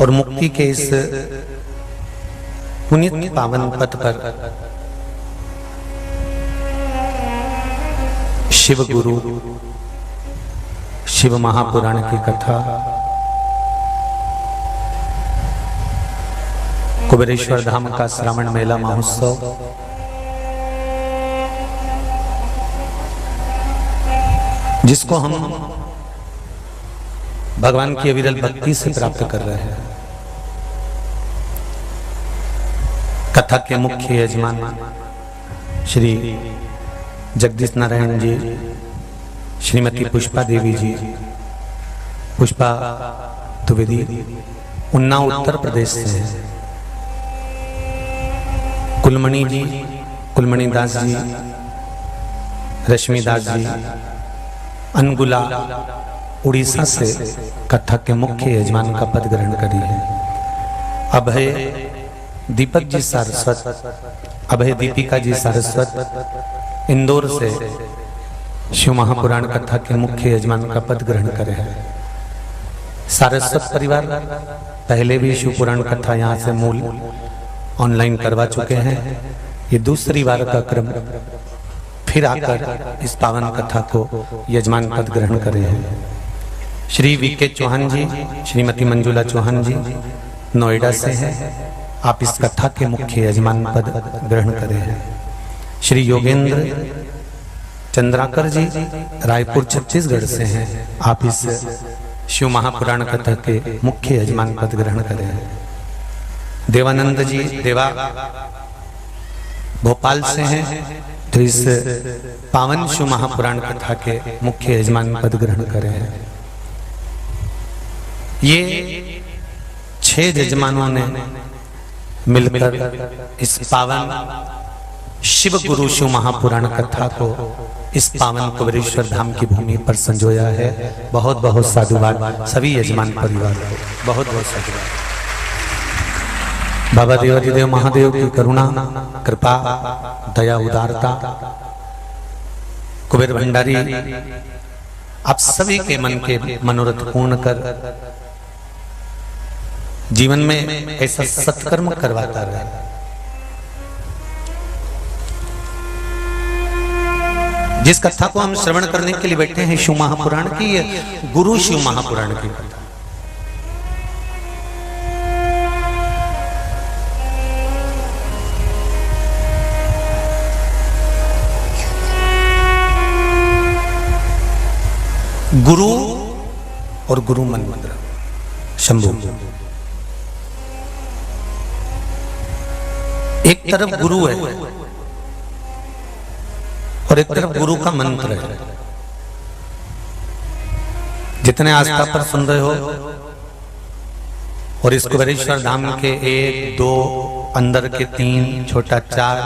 और मुक्ति के इस पुनीत पावन पथ पर शिव गुरु शिव महापुराण की कथा, कुबेरेश्वर धाम का श्रावण मेला महोत्सव, जिसको हम भगवान की अविरल भक्ति से प्राप्त कर रहे हैं। कथा के मुख्य यजमान श्री जगदीश नारायण जी, श्रीमती पुष्पा देवी जी, पुष्पा द्विवेदी, उन्नाव उत्तर प्रदेश से हैं। कुलमणि जी, कुलमणि दास जी, रश्मि दास जी, अनगुला उड़ीसा से कथा के मुख्य यजमान का पद ग्रहण करी है। अभय दीपक जी सारस्वत, अभय दीपिका जी सारस्वत इंदौर से शिव महापुराण कथा के मुख्य यजमान का पद ग्रहण करे हैं। सारस्वत परिवार पहले भी शिव पुराण कथा यहाँ से मूल ऑनलाइन करवा चुके हैं। ये दूसरी बार का क्रम फिर आकर इस पावन कथा को यजमान पद ग्रहण करे हैं। श्री वीके चौहान जी, श्रीमती मंजुला चौहान जी नोएडा से हैं। आप इस कथा के मुख्य यजमान पद ग्रहण करे हैं। श्री योगेंद्र चंद्राकर जी रायपुर छत्तीसगढ़ से हैं। आप इस शिव महापुराण कथा के मुख्य यजमान पद ग्रहण करे हैं। देवानंद जी देवा भोपाल से हैं, तो इस पावन शिव महापुराण कथा के मुख्य यजमान पद ग्रहण करे हैं। ये 6 यजमानों ने मिलकर इस पावन शिव गुरु शिव महापुराण कथा को इस पावन कुबेरेश्वर धाम की भूमि पर संजोया है। बहुत बहुत साधुवाद सभी यजमान परिवार को, बहुत बहुत साधुवाद। बाबा देवादिदेव महादेव की करुणा, कृपा, दया, उदारता, कुबेर भंडारी आप सभी के मन के मनोरथ पूर्ण कर जीवन में ऐसा सत्कर्म करवाता रहे। जिस कथा को हम श्रवण करने के लिए बैठे हैं शिव महापुराण की, ये गुरु शिव महापुराण की कथा। गुरु और गुरु मंत्र शंभु, एक तरफ गुरु है और एक तरफ गुरु का मंत्र है। जितने आस्था पर सुन रहे हो और इस कुबेरेश्वर धाम के 1, 2, अंदर के 3, छोटा 4,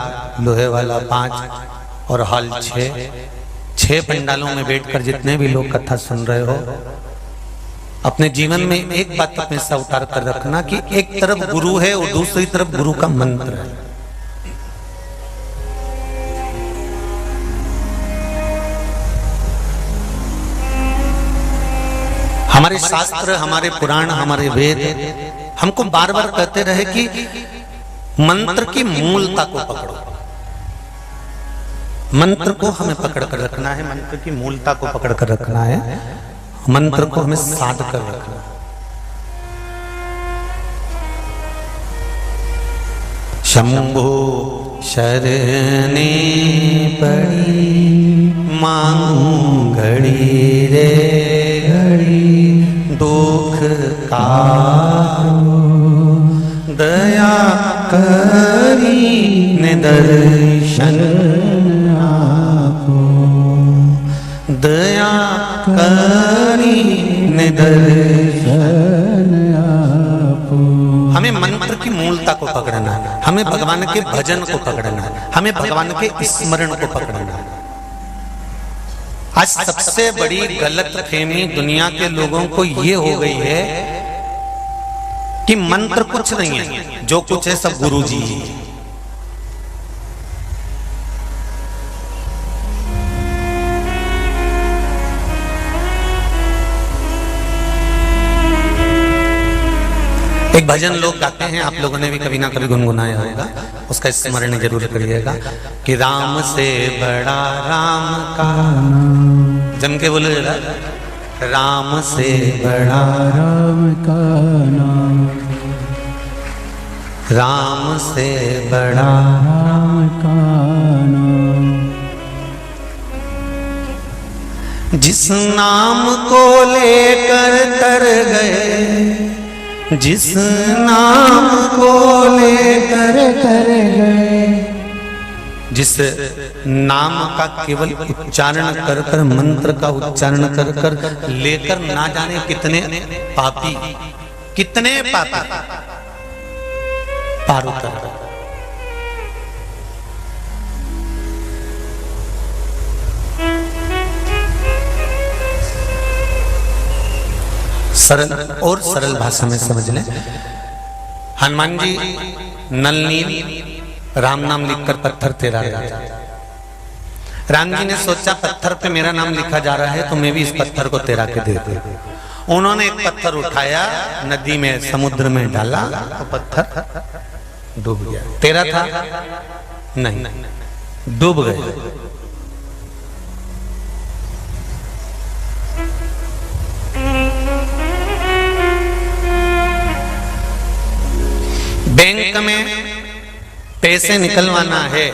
लोहे वाला 5 और हॉल 6 पंडालों में बैठकर जितने भी लोग कथा सुन रहे हो, अपने जीवन में एक बात अपने से उतार कर रखना कि एक तरफ गुरु है और दूसरी तरफ गुरु का मंत्र है। हमारे शास्त्र, हमारे पुराण, हमारे वेद हमको बार बार कहते रहे कि मंत्र की मूलता को पकड़ो। मंत्र को हमें पकड़ कर रखना है, मंत्र की मूलता को पकड़ कर रखना है, मंत्र को हमें साध कर रखना है। शंभो शरणे पड़ी मांगू घड़ी रे घड़ी, दुख का दया करी निदर्शन दया करी निदर्शन आपो। हमें मंत्र की मूलता को पकड़ना है, हमें भगवान के भजन को पकड़ना है, हमें भगवान के स्मरण को पकड़ना है। आज सबसे बड़ी गलत फहमी दुनिया के लोगों को ये हो गई है कि मंत्र कुछ नहीं है, जो कुछ है सब गुरु जी है। एक भजन लोग गाते हैं, आप लोगों ने भी कभी ना कभी गुनगुनाया होगा, उसका स्मरण जरूर करिएगा कि राम से बड़ा राम का नाम, जम के बोले जरा, राम से बड़ा राम का नाम, राम से बड़ा राम का नाम। जिस नाम को लेकर तर गए, जिस नाम को लेकर कर गए, जिस नाम का केवल उच्चारण कर कर, मंत्र का उच्चारण कर कर लेकर ना जाने कितने पापी, कितने पापी पार उतर गए। सरल और सरल भाषा में समझ लें, हनुमान जी नल नील राम नाम लिखकर पत्थर तेरा जाता। राम जी ने सोचा पत्थर पे मेरा नाम लिखा जा रहा है तो मैं भी इस पत्थर को तेरा के दे दे। उन्होंने एक पत्थर उठाया, नदी में समुद्र में डाला, तो पत्थर डूब गया। तेरा था नहीं, डूब गए। बैंक में पैसे निकलवाना है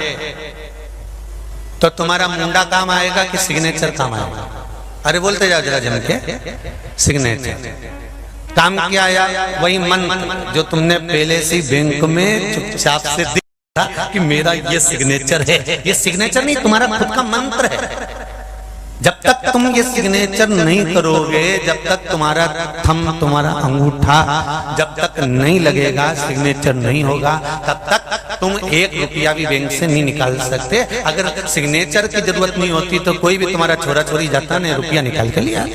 तो तुम्हारा मुंडा काम आएगा कि सिग्नेचर काम आएगा? अरे बोलते जाओ जरा जम के, सिग्नेचर काम किया आया, वही मन जो तुमने पहले से बैंक में चुपचाप से देखा कि मेरा ये सिग्नेचर है। ये सिग्नेचर नहीं, तुम्हारा खुद का मंत्र है। जब तक तुम ये सिग्नेचर नहीं करोगे, जब तक तुम्हारा थंब, तुम्हारा अंगूठा जब तक नहीं लगेगा, सिग्नेचर नहीं होगा, तब तक तुम 1 रुपया भी बैंक से नहीं निकाल सकते। अगर सिग्नेचर की जरूरत नहीं होती तो कोई भी तुम्हारा छोरा छोरी जाता नहीं, रुपया निकाल के लिया।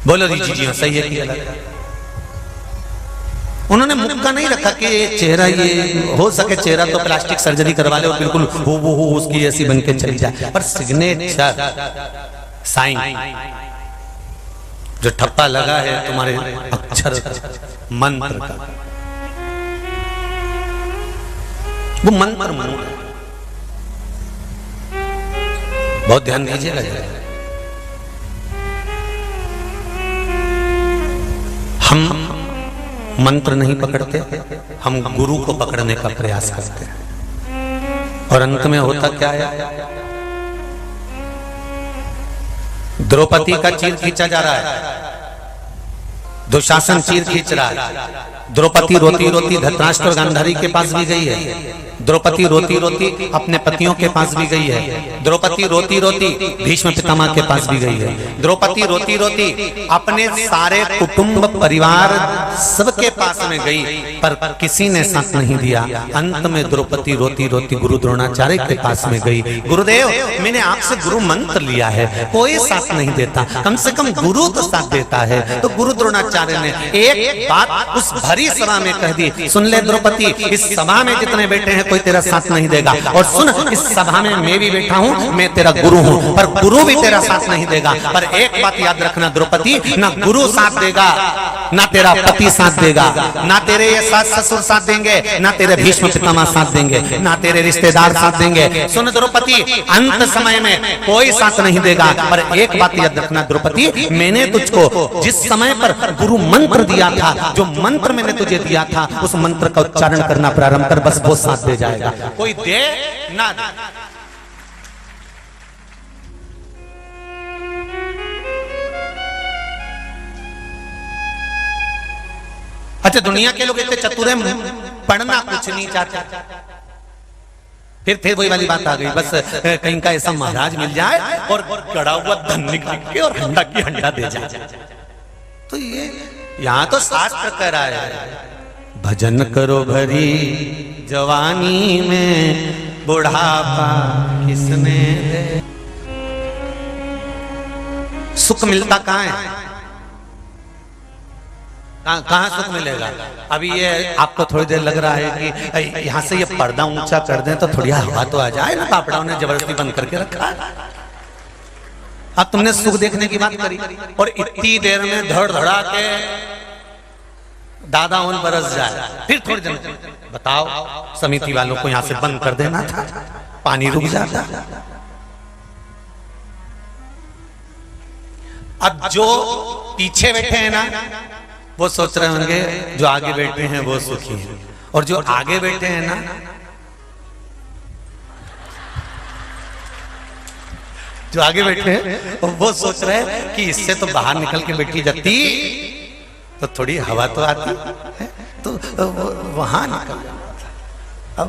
बोलो जी सही है कि गलत? उन्होंने मुक्का नहीं रखा कि ये चेहरा, ये हो सके चेहरा तो प्लास्टिक सर्जरी करवा ले और बिल्कुल वो उसकी ऐसी बन के चली जाए, पर सिग्नेचर साइन जो ठप्पा लगा है तुम्हारे अक्षर मंत्र का, वो मंत्र मूल है। बहुत ध्यान दीजिएगा। हम मंत्र नहीं पकड़ते, हम गुरु को पकड़ने का प्रयास करते हैं। और अंत में होता क्या है? द्रौपदी का चीर खींचा जा रहा है, दुशासन चीर खींच रहा है। द्रौपदी रोती रोती धृतराष्ट्र और गांधारी के पास भी गई है। द्रौपदी रोती रोती अपने पतियों के पास भी गई है। द्रौपदी रोती रोती भीष्म पितामह के पास भी गई है। द्रौपदी रोती रोती अपने सारे कुटुंब परिवार सबके पास में गई, पर किसी ने साथ नहीं दिया। अंत में द्रौपदी रोती रोती गुरु द्रोणाचार्य के पास में गई। गुरुदेव, मैंने आपसे गुरु मंत्र लिया है, कोई साथ नहीं देता, कम से कम गुरु तो साथ देता है। तो गुरु द्रोणाचार्य ने एक बात उस भरी सभा में कह दी, सुन ले द्रौपदी, इस सभा में जितने बैठे हैं कोई तेरा साथ नहीं देगा, और सुन, इस सभा में मैं भी बैठा हूं, मैं तेरा गुरु हूं, पर गुरु भी तेरा साथ नहीं देगा। पर एक बात याद रखना द्रौपदी, ना गुरु साथ देगा, ना तेरा पति साथ देगा, ना तेरे ये सास ससुर साथ देंगे, ना तेरे भीष्म पितामह साथ देंगे, ना तेरे रिश्तेदार साथ देंगे। सुन द्रौपदी, अंत समय में कोई साथ नहीं देगा, पर एक बात याद रखना द्रौपदी, मैंने तुझको जिस समय पर गुरु मंत्र दिया था, जो मंत्र मैंने तुझे दिया था, उस मंत्र का उच्चारण करना प्रारंभ कर, बस वो साथ दे जाएगा, कोई दे ना दे। अच्छा, दुनिया के लोग इतने चतुर हैं, पढ़ना कुछ नहीं चाहते। फिर वही वाली बात आ गई, बस कहीं का ऐसा महाराज मिल जाए और गड़ा हुआ धन निकाल के और हंडा की हंडा दे जाए। तो ये यहाँ तो शास्त्र कह रहा है, भजन करो भरी जवानी में, बुढ़ापा किसने दे। सुख मिलता कहाँ है? कहाँ सुख मिलेगा? अभी ये आपको थोड़ी देर लग रहा है कि यहाँ से ये पर्दा ऊंचा कर दें तो थोड़ी हवा तो आ जाए ना, पापड़ाओं ने जबरदस्ती बंद करके रखा। अब तुमने सुख देखने की बात करी और इतनी देर में धड़ धड़ा के दादा उन बरस जाए, फिर थोड़ी देर बताओ समिति वालों को यहां से बंद कर देना था, पानी रुक जाता। अब जो पीछे बैठे हैं ना वो सोच रहे होंगे जो आगे बैठे हैं वो सुखी हैं, और जो आगे बैठे हैं ना जो आगे बैठे हैं वो सोच रहे हैं कि इससे तो बाहर निकल के बैठी जाती तो थोड़ी हवा तो आती है, तो वहां निकल अब।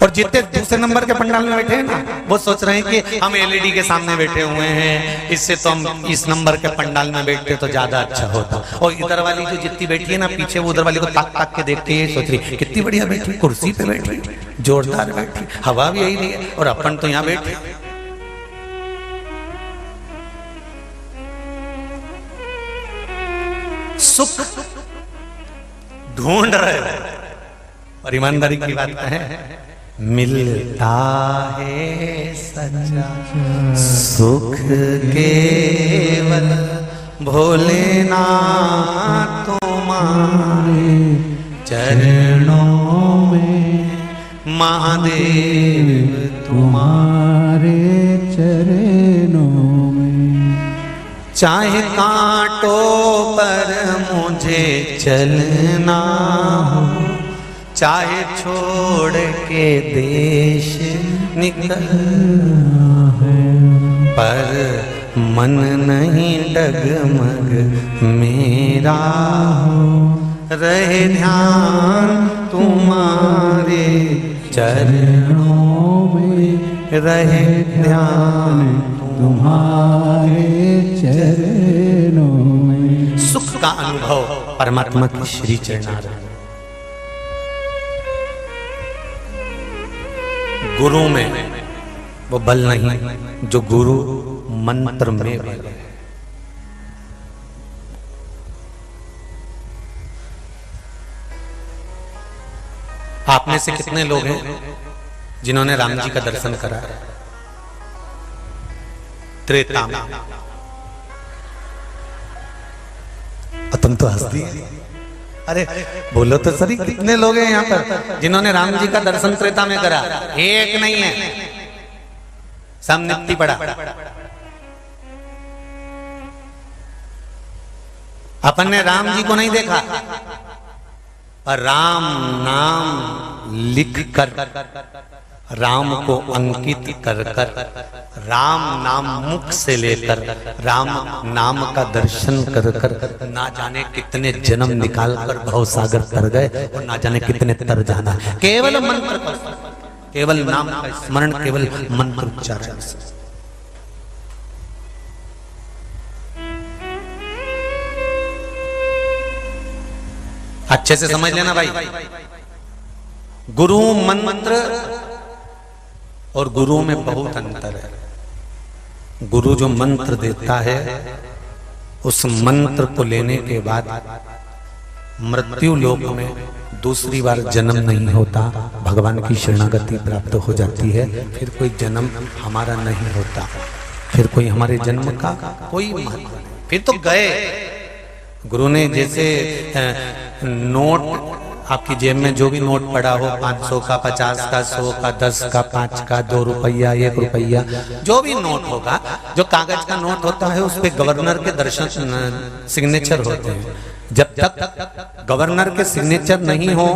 और जितने दूसरे नंबर के पंडाल में बैठे हैं ना वो सोच रहे हैं कि हम एलईडी के सामने बैठे हुए हैं, इससे तो हम इस नंबर के पंडाल में बैठते तो ज्यादा अच्छा होता। और इधर वाली जो जितनी बैठी है ना पीछे, वो उधर वाली को ताक ताक के देखती है, सोच रही कितनी बढ़िया बैठी, कुर्सी पे बैठी, जोरदार बैठी, हवा भी यही रही है, और अपन तो यहाँ बैठे। सुख ढूंढ रहे हो, और ईमानदारी की बात है मिलता है सच्चा सुख केवल भोलेनाथ तुम्हारे चरणों में, महादेव तुम्हारे चरणों में। चाहे कांटों पर मुझे चलना हो, चाहे छोड़ के देश निकलना है, पर मन नहीं डगमग मेरा हो, रहे ध्यान तुम्हारे चरणों में, रहे ध्यान तुम्हारे चरणों में। सुख का अनुभव परमात्मा की श्री चरणारविंद। गुरु में वो बल नहीं जो गुरु मंत्र में बल है। आप में से कितने लोग हैं जिन्होंने राम जी का दर्शन करा त्रेता में? तुम तो हंसती है। अरे बोलो तो सही, कितने लोग हैं यहाँ पर जिन्होंने राम जी का दर्शन त्रेता में करा? एक नहीं है, सब नित्य पड़ा। अपन ने राम जी को नहीं देखा, पर राम नाम लिख कर, राम को अंकित कर कर, राम नाम मुख से लेकर, राम नाम का दर्शन कर कर ना जाने कितने जन्म निकाल कर भवसागर तर गए, और ना जाने कितने तर जाना केवल मंत्र पर, केवल नाम का स्मरण, केवल मंत्र उच्चारण से। अच्छे से समझ लेना भाई, गुरु मंत्र और गुरु में बहुत अंतर है। गुरु जो मंत्र देता है उस मंत्र को लेने के बाद मृत्यु लोक में दूसरी बार जन्म नहीं होता, भगवान की शरणागति प्राप्त हो जाती है, फिर कोई जन्म हमारा नहीं होता, फिर कोई हमारे जन्म का कोई महत्व नहीं, फिर तो गए। गुरु ने जैसे नोट आपकी जेब में जो भी नोट पड़ा हो, 500 का, 50 का, 100 का, 10 का, 5 का, 2 रुपया, 1 रुपया, जो भी नोट होगा, जो कागज का नोट होता है उस पे गवर्नर के दर्शन सिग्नेचर होते हैं। जब तक गवर्नर के सिग्नेचर नहीं हो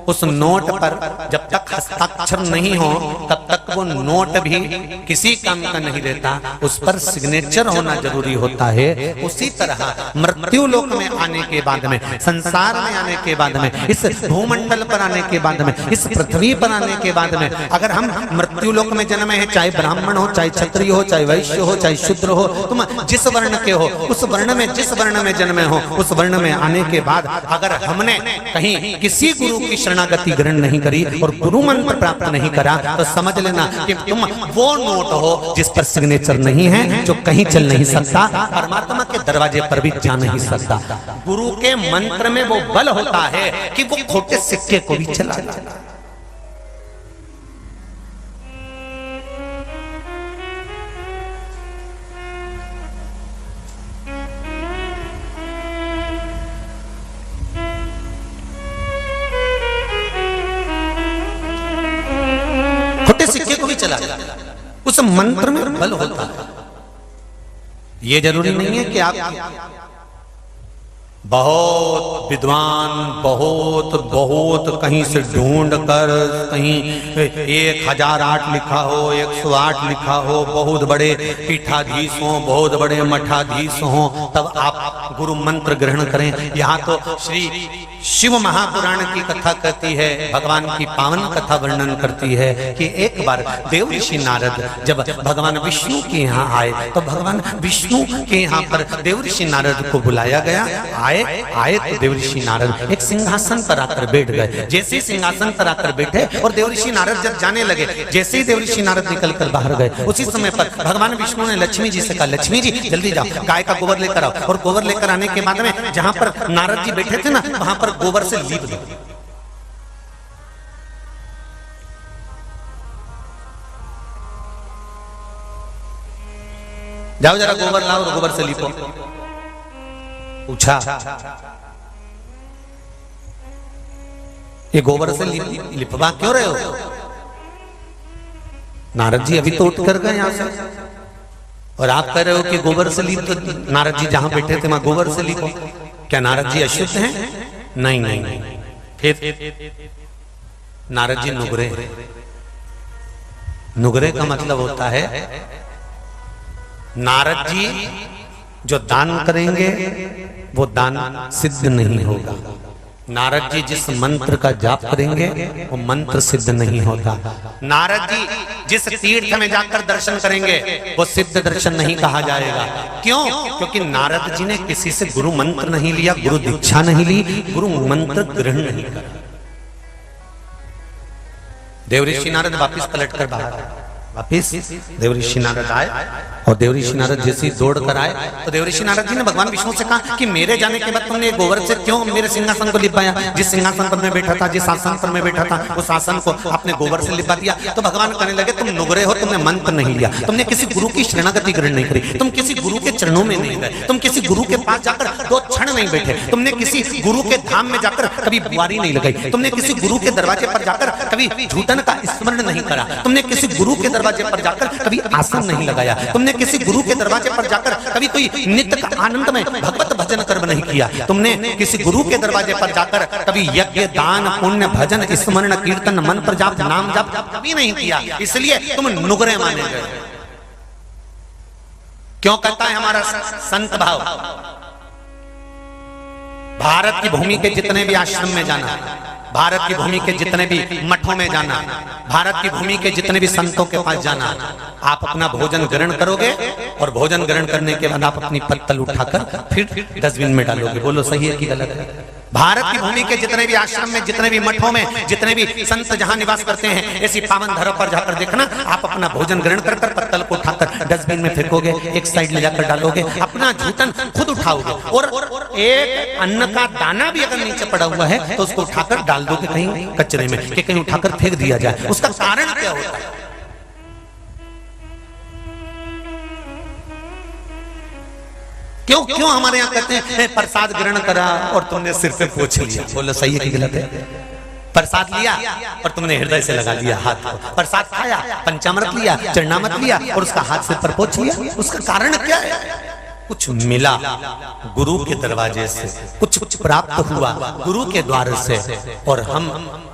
उस नोट पर, जब तक हस्ताक्षर नहीं हो तब तक वो नोट भी किसी काम का नहीं रहता, उस पर सिग्नेचर होना जरूरी होता है। उसी तरह मृत्यु लोक में आने के बाद में, संसार में आने के बाद में, इस भूमंडल पर आने के बाद में, इस पृथ्वी पर आने के बाद में, अगर हम मृत्यु लोक में जन्मे हैं, चाहे ब्राह्मण हो, चाहे क्षत्रिय हो, चाहे वैश्य हो, चाहे शूद्र हो, तुम जिस वर्ण के हो, उस वर्ण में, जिस वर्ण में जन्मे हो, उस वर्ण में आने के बाद अगर हमने कहीं किसी गुरु की शरणागति ग्रहण नहीं करी और गुरु मंत्र प्राप्त नहीं करा, तो समझ लेना कि तुम वो नोट हो जिस पर सिग्नेचर नहीं है, जो कहीं चल नहीं सकता, परमात्मा के दरवाजे पर भी जा नहीं सकता। गुरु के मंत्र में वो बल होता है कि वो खोटे सिक्के को भी चला जाता। चला गया। उस मंत्र में बल होता है। ये जरूरी नहीं है कि आप बहुत विद्वान, बहुत कहीं से ढूंढ कर, कहीं 1008 लिखा हो, 108 लिखा हो, बहुत बड़े पीठाधीश हो, बहुत बड़े मठाधीश हो, तब आप गुरु मंत्र ग्रहण करें। यहाँ तो श्री शिव महापुराण की कथा कहती है, भगवान की पावन कथा वर्णन करती है कि एक बार देव ऋषि नारद जब भगवान विष्णु के यहाँ आए तो भगवान विष्णु के यहाँ पर देव ऋषि नारद को बुलाया गया। आए तो देव ऋषि नारद एक सिंहासन पर आकर बैठ गए। जैसे ही सिंहासन पर आकर बैठे और देव ऋषि नारद जब जाने लगे, जैसे ही देव ऋषि नारद निकल कर बाहर गए, उसी समय पर भगवान विष्णु ने लक्ष्मी जी से कहा, लक्ष्मी जी जल्दी जाओ, गाय का गोबर लेकर आओ। और गोबर लेकर आने के बाद में जहां पर नारद जी बैठे थे ना, वहां पर गोबर से लीप दो। जाओ जरा गोबर लाओ और गोबर से लीपो। पूछा, ये गोबर से लिपवा क्यों रहे हो? नारद जी अभी तो उठ कर गए यहां से, और आप कह रहे हो कि गोबर से लीप। तो नारद जी जहां बैठे थे वहां गोबर से लीपो। क्या नारद जी अशुद्ध हैं? नहीं। फिर नारद जी नुगरे का मतलब होता है, नारद जी जो दान करेंगे वो दान सिद्ध नहीं होगा। नारद जी जिस मंत्र का जाप करेंगे वो मंत्र सिद्ध नहीं होता। नारद जी जिस तीर्थ में जाकर दर्शन करेंगे वो सिद्ध दर्शन नहीं कहा जाएगा। क्यों? क्योंकि नारद जी ने किसी से गुरु मंत्र नहीं लिया, गुरु दीक्षा नहीं ली, गुरु मंत्र ग्रहण नहीं करा। देव ऋषि नारद वापिस पलट कर बाहर आए। वापिस देव ऋषि नारद आए और देव ऋषि नारद जैसे दौड़ कर आए तो देव ऋषि नारद जी ने भगवान विष्णु से कहा कि मेरे जाने के बाद तुमने गोबर से क्यों मेरे सिंहासन को लिपाया? जिस सिंहासन पर मैं बैठा था, जिस आसन पर मैं बैठा था, उस आसन को आपने गोबर से लिपा दिया। तो भगवान कहने लगे, तुम नुगरे हो, तुमने मंत्र नहीं लिया, तुमने किसी गुरु की शरणागति ग्रहण नहीं करी, तुम किसी गुरु के चरणों में नहीं गए, तुम किसी गुरु के पास जाकर 2 क्षण नहीं बैठे, तुमने किसी गुरु के धाम में जाकर कभी बुआरी नहीं लगाई, तुमने किसी गुरु के दरवाजे पर जाकर कभी झूठन का स्मरण नहीं करा, तुमने किसी गुरु के दरवाजे पर जाकर कभी आसन नहीं लगाया, तुमने किसी गुरु के दरवाजे पर जाकर कभी कोई नित्य का आनंद में भगवत भजन कर्म नहीं किया, तुमने किसी गुरु के दरवाजे पर जाकर कभी यज्ञ दान पुण्य भजन स्मरण कीर्तन मंत्र जाप नाम जाप कभी नहीं किया, इसलिए तुम नुगरे माने गए। क्यों कहता है हमारा संत भाव? भारत की भूमि के जितने भी आश्रम में जाना, भारत की भूमि के जितने भी मठों में जाना, भारत की भूमि के जितने भी संतों के पास जाना, आप अपना भोजन ग्रहण करोगे और भोजन ग्रहण करने के बाद आप अपनी पत्तल उठाकर फिर डस्टबिन में डालोगे। बोलो सही है कि गलत है? भारत की भूमि के जितने भी आश्रम में, जितने भी मठों में, जितने भी संत जहां निवास करते हैं, ऐसी पावन धरा पर जाकर देखना, आप अपना भोजन ग्रहण कर पत्तल को उठाकर डस्टबिन में फेंकोगे, एक साइड ले जाकर डालोगे, अपना जूठन खुद उठाओगे, और एक अन्न का दाना भी अगर नीचे पड़ा हुआ है तो उसको उठाकर डाल दोगे कहीं कचरे में, कि कहीं उठाकर फेंक दिया जाए। उसका कारण क्या होता है? क्यों हमारे यहाँ कहते हैं प्रसाद ग्रहण करा और तुमने सिर पे पोंछ लिया? बोलो सही है कि गलत है? प्रसाद लिया और तुमने हृदय से लगा लिया हाथ को, प्रसाद खाया, पंचामृत लिया, चरणामृत लिया और उसका हाथ से पर पोंछ लिया। उसका कारण क्या है? कुछ मिला गुरु के दरवाजे से, कुछ प्राप्त हुआ गुरु के द्वार से, और हम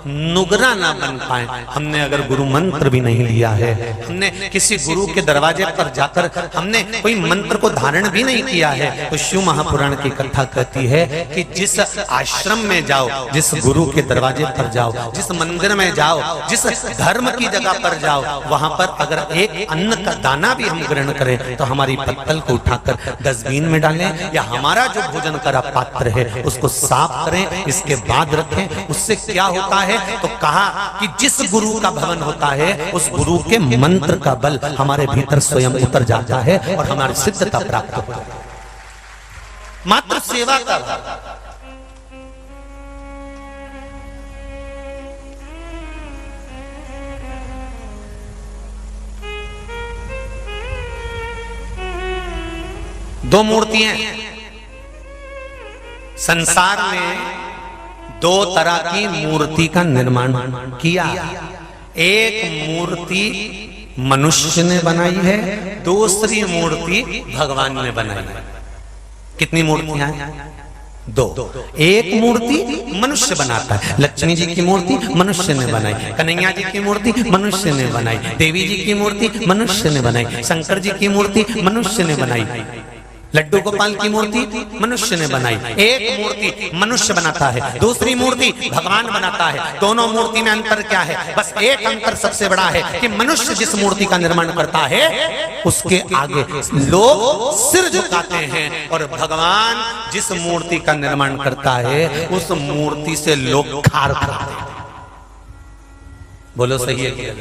नुगरा ना बन पाए। हमने अगर गुरु मंत्र भी नहीं लिया है, हमने किसी गुरु के दरवाजे पर जाकर हमने कोई मंत्र को धारण भी नहीं किया है, तो शिव महापुराण की कथा कहती है कि जिस आश्रम में जाओ, जिस गुरु के दरवाजे पर जाओ, जिस मंदिर में जाओ, जिस धर्म की जगह पर जाओ, वहां पर अगर एक अन्न का दाना भी हम ग्रहण करें तो हमारी पत्तल को उठाकर डस्टबिन में डालें, या हमारा जो भोजन करा पात्र है उसको साफ करें, इसके बाद रखें। उससे क्या होता है? तो कहा कि जिस गुरु का भवन होता है उस गुरु के मंत्र का बल हमारे भीतर स्वयं उतर जाता है और हमारी सिद्धता प्राप्त होती है। मात्र सेवा का दो मूर्तियां संसार में, 2 तरह की मूर्ति का निर्माण किया। एक मूर्ति मनुष्य ने बनाई है, दूसरी मूर्ति भगवान ने बनाई है। कितनी मूर्तियां हैं? दो। एक मूर्ति मनुष्य बनाता है, लक्ष्मी जी की मूर्ति मनुष्य ने बनाई, कन्हैया जी की मूर्ति मनुष्य ने बनाई, देवी जी की मूर्ति मनुष्य ने बनाई, शंकर जी की मूर्ति मनुष्य ने बनाई, लड्डू गोपाल की मूर्ति मनुष्य ने बनाई। एक मूर्ति मनुष्य बनाता है, दूसरी मूर्ति भगवान बनाता है। दोनों मूर्ति में अंतर क्या है? बस एक अंतर सबसे बड़ा है कि मनुष्य जिस मूर्ति का निर्माण करता है उसके आगे लोग सिर झुकाते हैं, और भगवान जिस मूर्ति का निर्माण करता है उस मूर्ति से लोग खार खाते हैं। बोलो सही है क्या?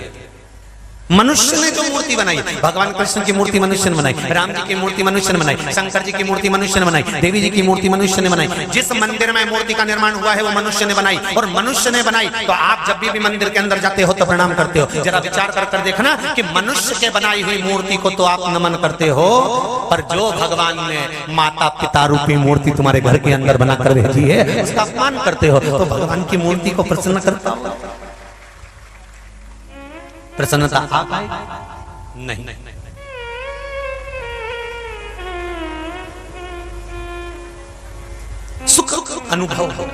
मनुष्य ने जो मूर्ति बनाई, भगवान कृष्ण की मूर्ति मनुष्य ने बनाई, राम जी की मूर्ति मनुष्य ने बनाई, शंकर जी की मूर्ति मनुष्य ने बनाई, देवी जी की मूर्ति मनुष्य ने बनाई। जिस मंदिर में मूर्ति का निर्माण हुआ है वो मनुष्य ने बनाई, और मनुष्य ने बनाई तो आप जब भी मंदिर के अंदर जाते हो तो प्रणाम करते हो। जरा विचार कर देखना कि मनुष्य के बनाई हुई मूर्ति को तो आप नमन करते हो, पर जो भगवान ने माता पिता रूपी मूर्ति तुम्हारे घर के अंदर बनाकर भेजी है उसका अपमान करते हो। तो भगवान की मूर्ति को प्रसन्न करता हो? प्रसन्नता आ पाए? नहीं। सुख अनुभव हो।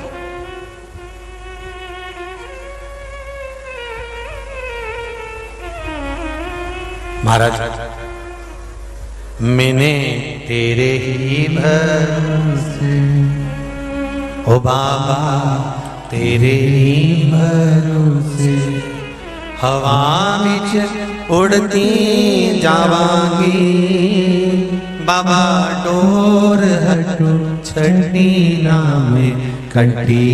महाराज, मैंने तेरे ही भरोसे, ओ बाबा तेरे ही भरोसे, हवा विच उड़ती जावांगी, बाबा डोर हटो छठी नाम कटी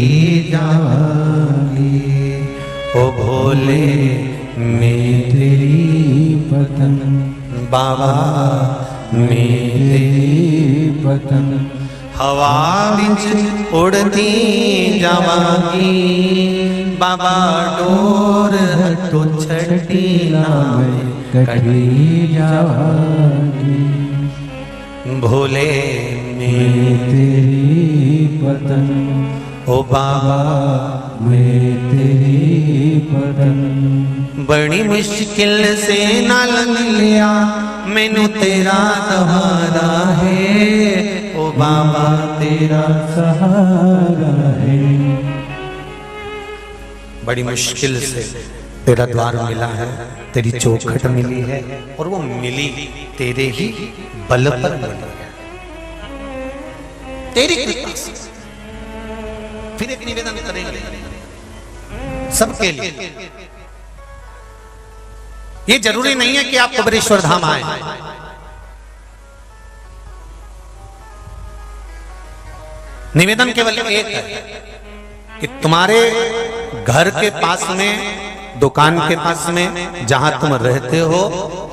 जावांगी। ओ भोले मैं तेरी पतंग, बाबा मैं तेरी पतंग, हवा विच उड़ती जावांगी, बाबा डोर हटो छठी नाम कटी जावांगी। भोले मैं तेरी पतंग, ओ बाबा मैं तेरी पतंग, बड़ी मुश्किल से नाल लिया मैनू तेरा सहारा है, ओ बाबा तेरा सहारा है। बड़ी मुश्किल से तेरा द्वार मिला है, तेरी चौखट मिली है, और वो मिली तेरे ही बल पर मिली है, तेरी कृपा से। फिर एक निवेदन करेंगे सबके लिए। ये जरूरी नहीं है कि आप कुबेरेश्वर धाम आए, निवेदन केवल एक है कि तुम्हारे घर के पास में, दुकान के पास में, जहां तुम रहते हो,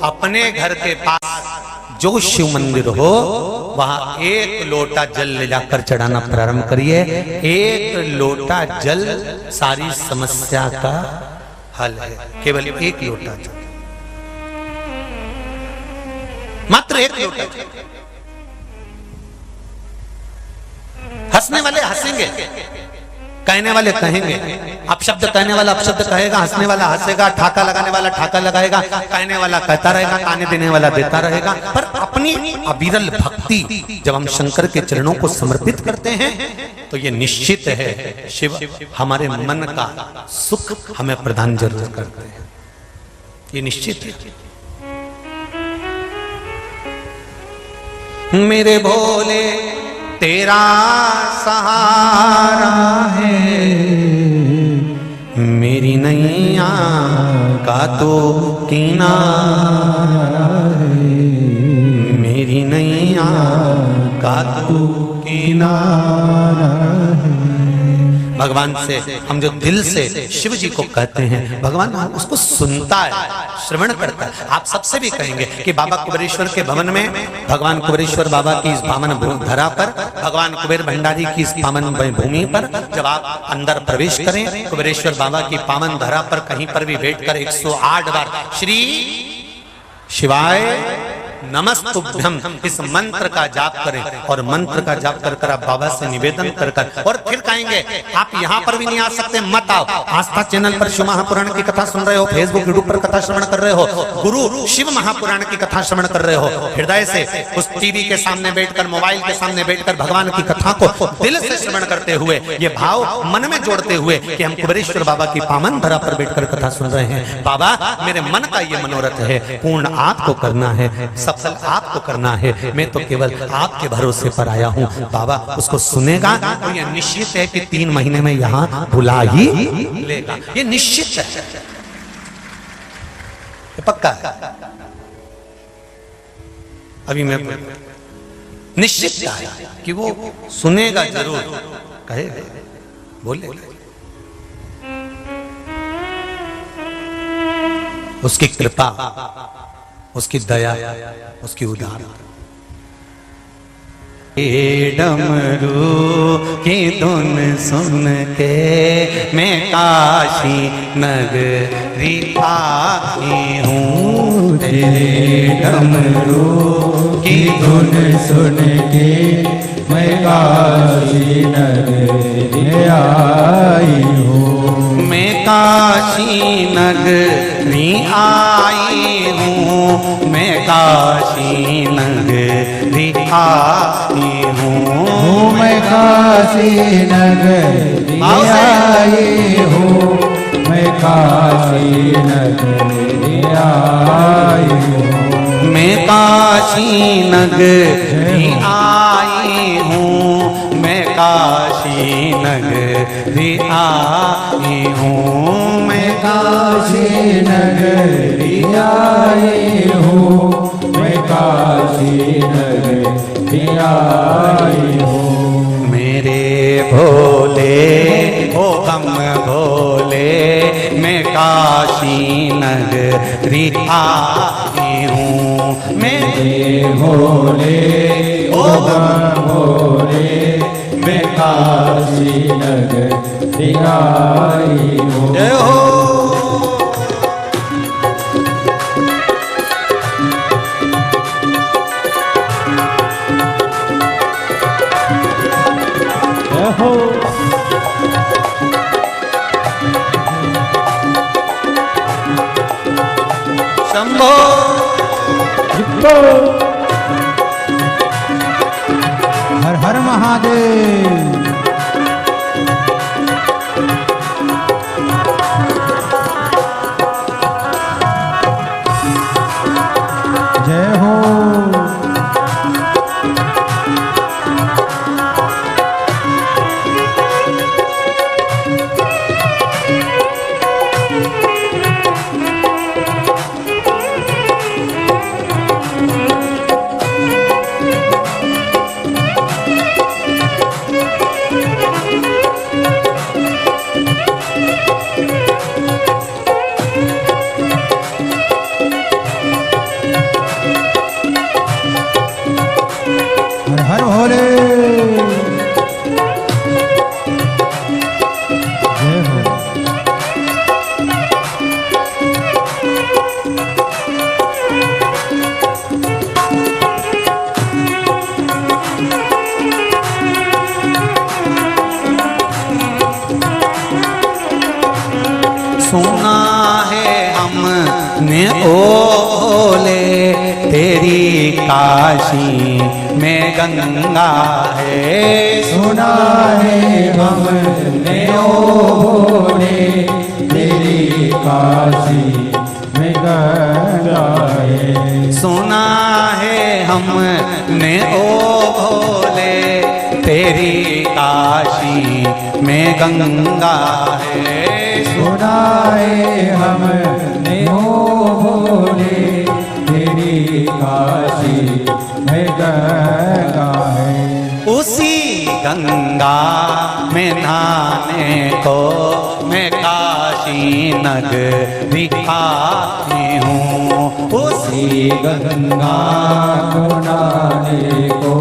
अपने घर के पास जो शिव मंदिर हो वहां एक लोटा जल ले जाकर चढ़ाना प्रारंभ करिए। एक लोटा जल सारी समस्या का हल है, केवल एक लोटा जल, मात्र एक लोटा जल। हंसने वाले हंसेंगे, कहने वाले कहेंगे, अपशब्द कहने वाला अपशब्द कहेगा, हंसने वाला हंसेगा, ठाका लगाने वाला ठाका लगाएगा, कहने वाला कहता रहेगा, ताने देने वाला देता रहेगा। पर अपनी अविरल भक्ति जब हम शंकर के चरणों को समर्पित करते हैं तो ये निश्चित है शिव हमारे मन का सुख हमें प्रदान जरूर करते हैं, ये निश्चित है। मेरे भोले तेरा सहारा है, मेरी नैया का तो किनारा है, मेरी नैया का तो किनारा है। भगवान से हम जो दिल से शिव जी को कहते हैं, भगवान उसको सुनता है, श्रवण करता है। आप सबसे भी कहेंगे कि बाबा कुबेरेश्वर के भवन में, भगवान कुबेरेश्वर बाबा की इस पावन धरा पर, भगवान कुबेर भंडारी की इस पावन भूमि पर जब आप अंदर प्रवेश करें, कुबेरेश्वर बाबा की पावन धरा पर कहीं पर भी बैठकर 108 बार श्री शिवाय नमस्तुभ्यम इस मंत्र का जाप करें और मंत्र का जाप कर कर आप बाबा से निवेदन कर कर और फिर कहेंगे आप यहाँ पर भी नहीं आ सकते, मत आओ। आस्था चैनल पर शिव महापुराण की कथा सुन रहे हो, फेसबुक यूट्यूब पर कथा श्रवण कर रहे हो, गुरु शिव महापुराण की कथा श्रवण कर रहे हो, हृदय से उस टीवी के सामने बैठकर, मोबाइल के सामने बैठकर भगवान की कथा को दिल से श्रवण करते हुए, ये भाव मन में जोड़ते हुए कि हम कुबेरेश्वर बाबा की पावन धरा पर बैठकर कथा सुन रहे हैं। बाबा मेरे मन का ये मनोरथ है, पूर्ण आपको करना है, सफल आपको करना है, मैं तो केवल आपके भरोसे पर आया हूँ। बाबा उसको सुनेगा तो ये निश्चित है कि 3 महीने में यहाँ बुला ही लेगा, ये निश्चित है, ये पक्का है। अभी मैं निश्चित है कि वो सुनेगा जरूर, कहेगा, बोलेगा। उसकी कृपा, उसकी दया, उसकी उदारता। डमरू की धुन सुन के मैं काशी नगरी आई हूँ, तेरे डमरू की धुन सुन के मैं काशी नगरी आई हूँ। मैं काशी नगरी आई हूँ, मैं काशी नगरी आई हूँ, मैं काशी नगरी आई हूँ, मैं काशी नगरी आई हूँ। मैं काशी नगरी आई हूँ, मैं काशी नगरी आई हूँ, मैं काशी नगरी आई हूँ, मैं काशी नगरी आई हूँ। मेरे भोले ओ हम भोले, मैं काशी नगरी आई हूँ, मेरे भोले ओ हम भोले, मैं काशी नगरी आई हूँ। जय हो। शंभो हर हर महादेव। जय हो। हर हर भोले। जय हो। सुना है हमने ओ भोले, तेरी काशी में गंगा है। सुना है हमने ओ भोले, तेरी काशी में गंगा है। सुना है हमने ओ भोले, तेरी काशी में गंगा है। सुना है हमने ओ भोले, तेरी काशी में गंगा है। उसी गंगा में नहाने को मैं काशी नगरी आई हूँ। उसी गंगा को नहाने को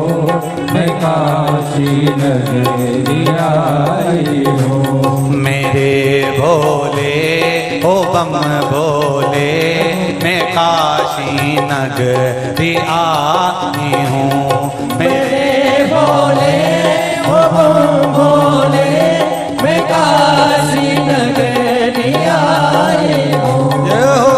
मैं काशी नगरी आई हूँ। मेरे भोले ओ बम भोले, मैं मैं काशी नगरी आई हूँ। मेरे भोले ओ भोले मैं काशी नगरी आई हूँ। जय हो।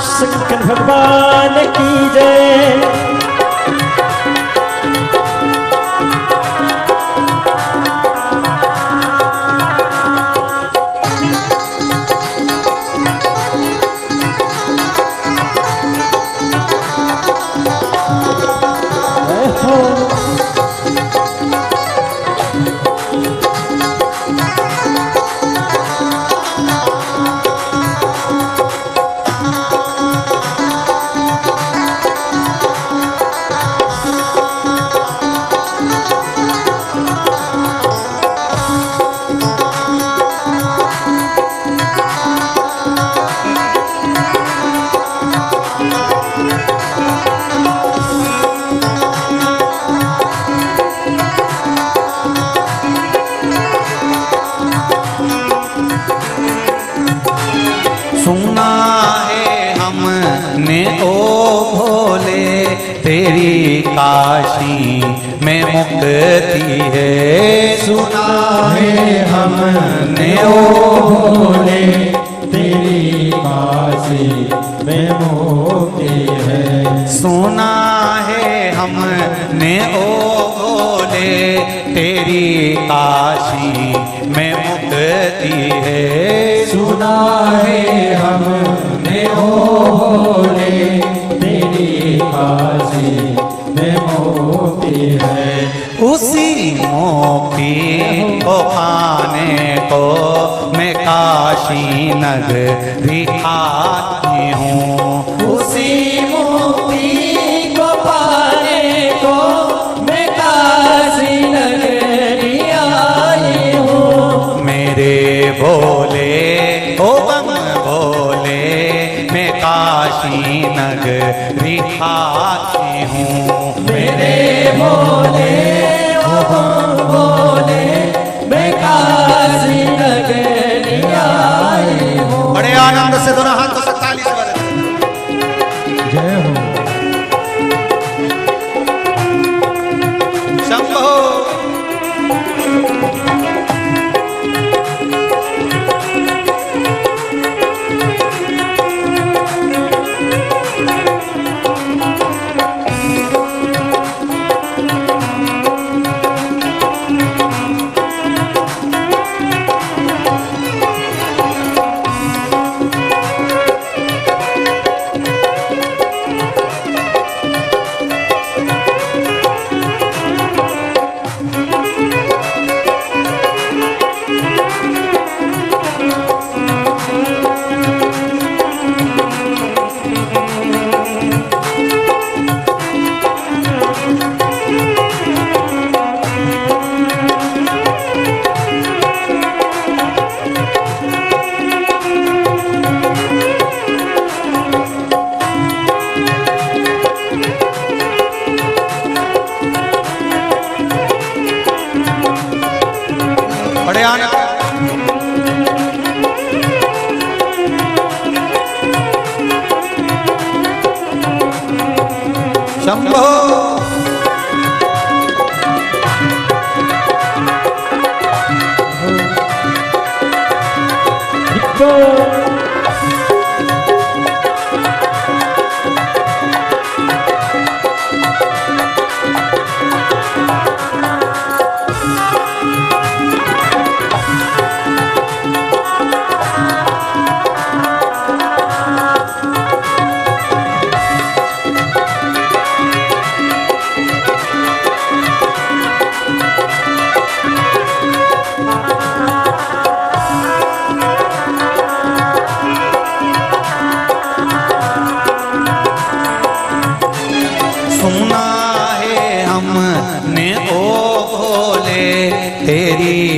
शंकर भगवान की जय। सुना है हमने ओ भोले तेरी काशी में मुक्ति है। सुना है हमने ओ भोले तेरी काशी में मुक्ति है। सुना है हमने ओ भोले तेरी काशी में मुक्ति है। सुना है हमने ओ भोले तेरी काशी में मुक्ति है। उसी मोक्ति को पाने को मैं काशी नगरी आई हूँ। उसी मुक्ति को पाने को मैं काशी नगरी आई हूँ। मेरे भोले ओ बम भोले मैं काशी नगरी आई हूँ। मेरे भोले ओ भोले मैं काशी नगरी आई हूँ। बड़े आनंद से दोनों हाथों से ताली से बजाते। जय हो। शंभो। बड़े आनंद। शंभो।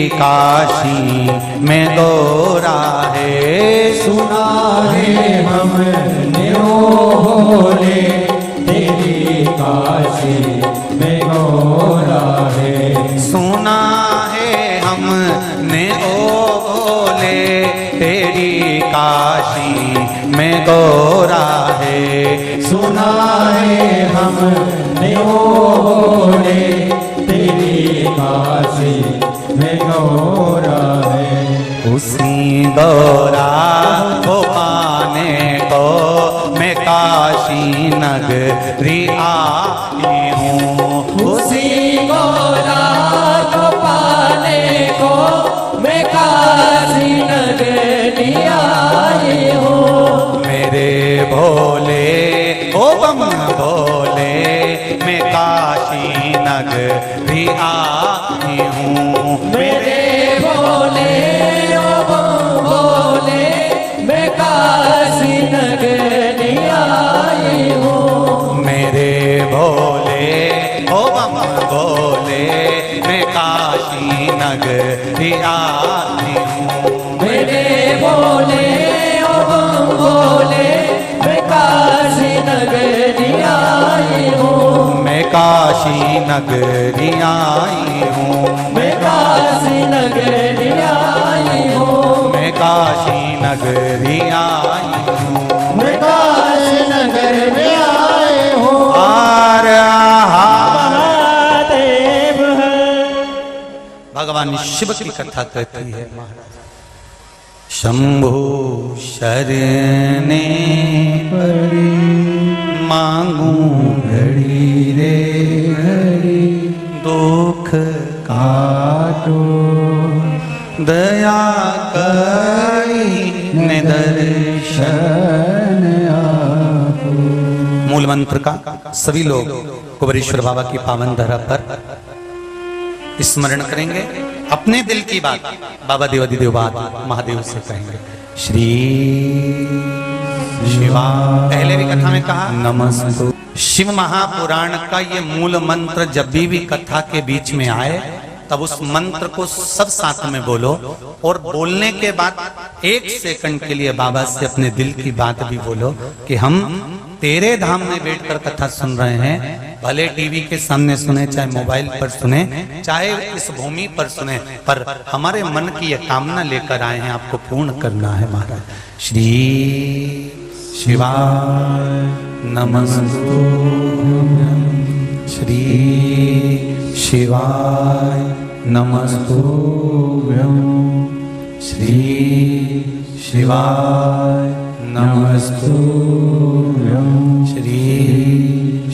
काशी में गौरा है। सुना है हमने ओ भोले तेरी काशी में गौरा है। सुना है हमने ओ भोले तेरी काशी में गौरा है। सुना है हमने ओ भोले तेरी काशी में गौरा है। उसी गौरा को पाने को मैं काशी नगरी आई हूँ। उसी गौरा को पाने को मैं काशी नगरी आई हूँ। मेरे भोले ओ बम भोले मैं काशी नगरी आई हूँ। मेरे भोले ओ भोले मैं काशी नगरी आई हूँ। मेरे भोले ओ बम भोले मैं काशी नगरी आई हूँ। मेरे भोले ओ भोले मैं काशी नगरी आई हूँ। मैं काशी नगरी आई हूँ। मैं काशी नगरी आई हूँ। मैं काशी नगरी आई हूँ। मैं काशी नगरी आई हूँ। महादेव है। भगवान शिव की कथा कहती है शंभु शरणे पड़ी मांगू घड़ी रे घड़ी दुख काटो दया करी निदर्शन आपो। मूल मंत्र का सभी लोग कुबेरेश्वर बाबा की पावन धरा पर स्मरण करेंगे। अपने दिल की बात बाबा देवादिदेव महादेव से कहेंगे। श्री शिवा पहले भी कथा में कहा नमस्तु। शिव महापुराण का ये मूल मंत्र जब भी कथा के बीच में आए तब उस मंत्र को सब साथ में बोलो और बोलने के बाद 1 सेकंड के लिए बाबा से अपने दिल की बात भी बोलो कि हम तेरे धाम में बैठकर कथा सुन रहे हैं। भले टीवी के सामने सुने, चाहे मोबाइल पर सुने, चाहे इस भूमि पर सुने, पर हमारे मन की यह कामना लेकर आए हैं, आपको पूर्ण करना है महाराज। श्री शिवाय नमस्तु। श्री शिवाय नमस्तुभ्यं। श्री शिवाय नमस्तुभ्यं। श्री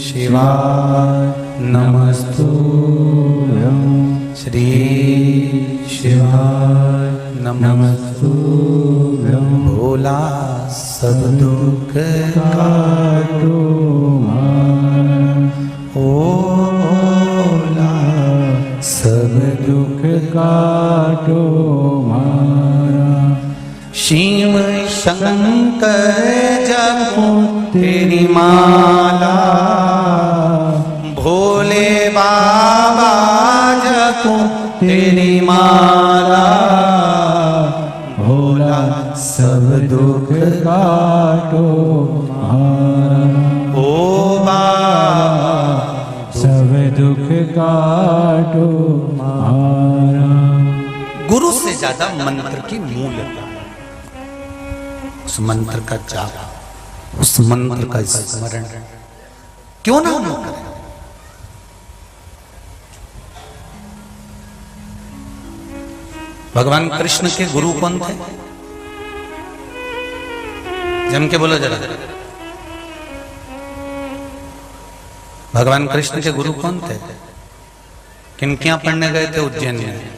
शिवाय नमस्तुभ्यं। श्री शिवाय नमस्तुभ्यं। भोला सब दुख काटो ओ भोला सब दुख काटो मारा। शिव शंकर जपो तेरी माला भोले बाबा जपो तेरी माला। भोला सब दुख काटो ओ बाबा सब दुख काटो मारा। गुरु से ज्यादा मंत्र की मूल है। उस मंत्र का जाप, उस मंत्र का स्मरण क्यों ना हम करें। भगवान कृष्ण के गुरु कौन थे? जम के बोलो जरा। भगवान कृष्ण के गुरु कौन थे? किनकियां पढ़ने गए थे उज्जैन में?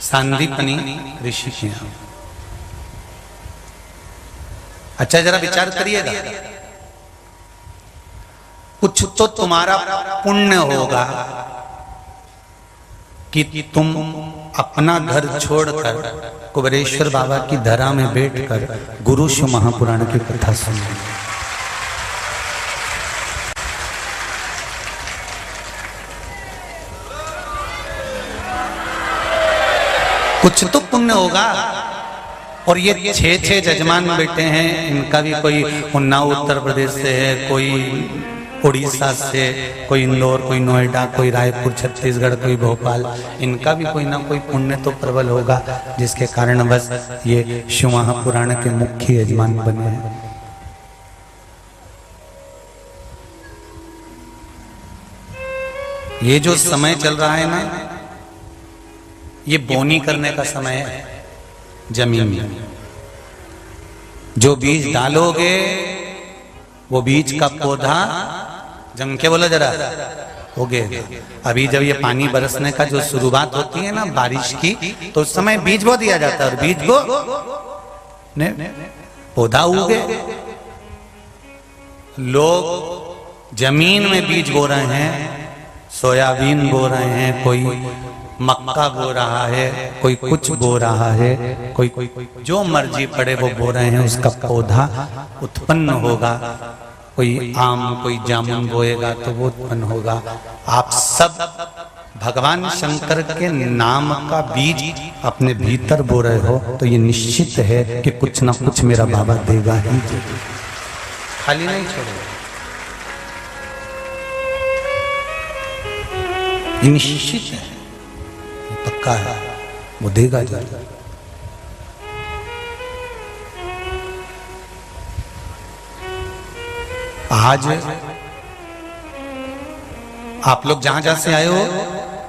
सांदीपनी ऋषि के यहाँ। अच्छा जरा विचार करिएगा, कुछ तो तुम्हारा पुण्य होगा कि तुम अपना घर छोड़कर कुबेरेश्वर बाबा की धरा में बैठकर गुरु शिव महापुराण की कथा सुनो। कुछ तो पुण्य होगा। और ये 6 जजमान बैठे हैं, इनका भी कोई उन्नाव उत्तर प्रदेश से है, कोई उड़ीसा से, कोई इंदौर, कोई नोएडा, कोई रायपुर छत्तीसगढ़, कोई भोपाल, इनका भी कोई ना कोई पुण्य तो प्रबल होगा, जिसके कारण बस ये शिव महापुराण के मुख्य यजमान बने हैं। ये जो समय चल रहा है ना, ये बोनी करने का समय है। जमीन में जो बीज डालोगे वो बीज का पौधा जम के, बोलो जरा, उगेगा। अभी जब ये पानी बरसने का जो शुरुआत होती है ना बारिश की, तो उस समय बीज बो दिया जाता है और बीज बो ने पौधा उगे। लोग जमीन में बीज बो रहे हैं, सोयाबीन बो रहे हैं, कोई मक्का बो रहा है, कोई कुछ बो रहा है, कोई जो मर्जी पड़े वो बो रहे हैं, उसका पौधा उत्पन्न होगा। कोई आम, कोई जामुन बोएगा तो वो उत्पन्न होगा। आप सब भगवान शंकर के नाम का बीज अपने भीतर बो रहे हो, तो ये निश्चित है कि कुछ ना कुछ मेरा बाबा देगा ही, खाली नहीं छोड़ेगा। ये निश्चित है, पक्का है, वो देगा जरूर। आज आप लोग जहां जहां से आए हो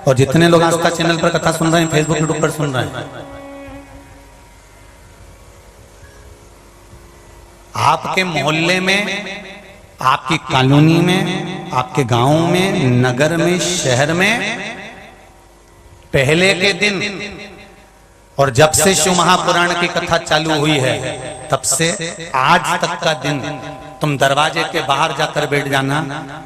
और जितने लोग आस्था चैनल पर कथा सुन रहे हैं, फेसबुक यूट्यूब पर सुन रहे हैं, आपके मोहल्ले में, आपकी कॉलोनी में, आपके गांव में, नगर में, शहर में पहले के दिन और जब से शिव महापुराण की कथा चालू हुई है तब से आज तक का दिन, तुम दरवाजे के बाहर जाकर बैठ जाना,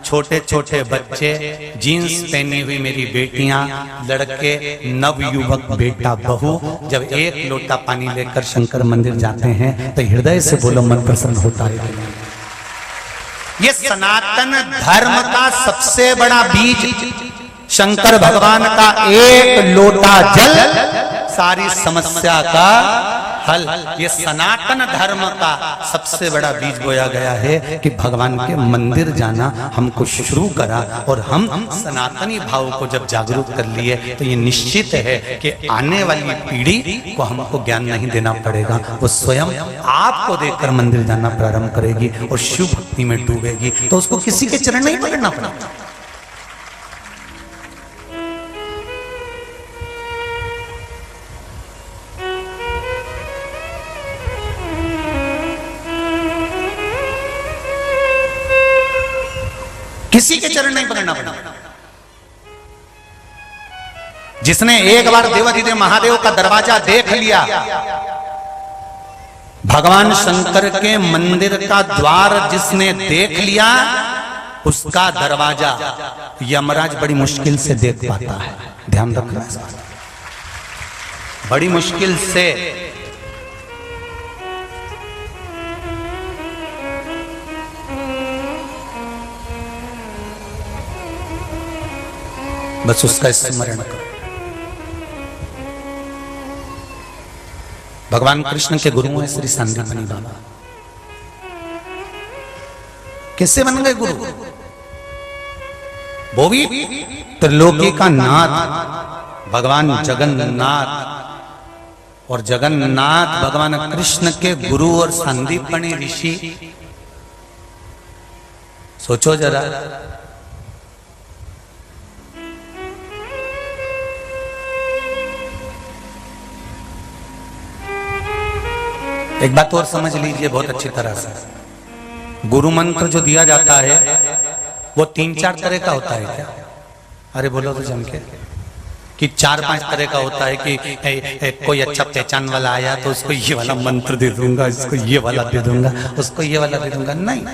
छोटे छोटे बच्चे, जीन्स पहनी हुई मेरी बेटियां, लड़के, नवयुवक, बेटा, बहू, जब एक लोटा पानी लेकर शंकर मंदिर जाते हैं तो हृदय से बोलो, मन प्रसन्न होता है। ये सनातन धर्म का सबसे बड़ा बीज, शंकर भगवान का एक लोटा जल सारी समस्या का हल। ये सनातन धर्म का सबसे बड़ा बीज बोया गया है कि भगवान के मंदिर जाना हमको शुरू करा, और हम सनातनी भाव को जब जागरूक कर लिए तो ये निश्चित है कि आने वाली पीढ़ी को हमको ज्ञान नहीं देना पड़ेगा, वो स्वयं आपको देखकर मंदिर जाना प्रारंभ करेगी और शिव भक्ति में डूबेगी। तो उसको किसी के चरण नहीं पकड़ना पड़ेगा। किसी के चरण नहीं पकड़ना पड़ा। जिसने एक बार देवाधिदेव महादेव का दरवाजा देख लिया, भगवान शंकर के मंदिर का द्वार जिसने देख लिया, उसका दरवाजा यमराज बड़ी मुश्किल से देख पाता है। ध्यान रखना, बड़ी मुश्किल से। बस उसका स्मरण करो। भगवान कृष्ण के गुरु हैं श्री सांदीपनी बाबा। किससे बन गए गुरु? वो भी त्रिलोकी का नाथ भगवान जगन्नाथ, और जगन्नाथ भगवान कृष्ण के गुरु और सांदीपनी ऋषि। सोचो जरा, एक बात और समझ लीजिए बहुत अच्छी तरह से। गुरु मंत्र जो दिया जाता है वो 3-4 तरह का होता है क्या? अरे बोलो तो जम के कि 4-5 तरह का होता है कि कोई अच्छा पहचान वाला आया तो उसको ये वाला मंत्र दे दूंगा, इसको ये वाला दे दूंगा, उसको ये वाला दे दूंगा। नहीं,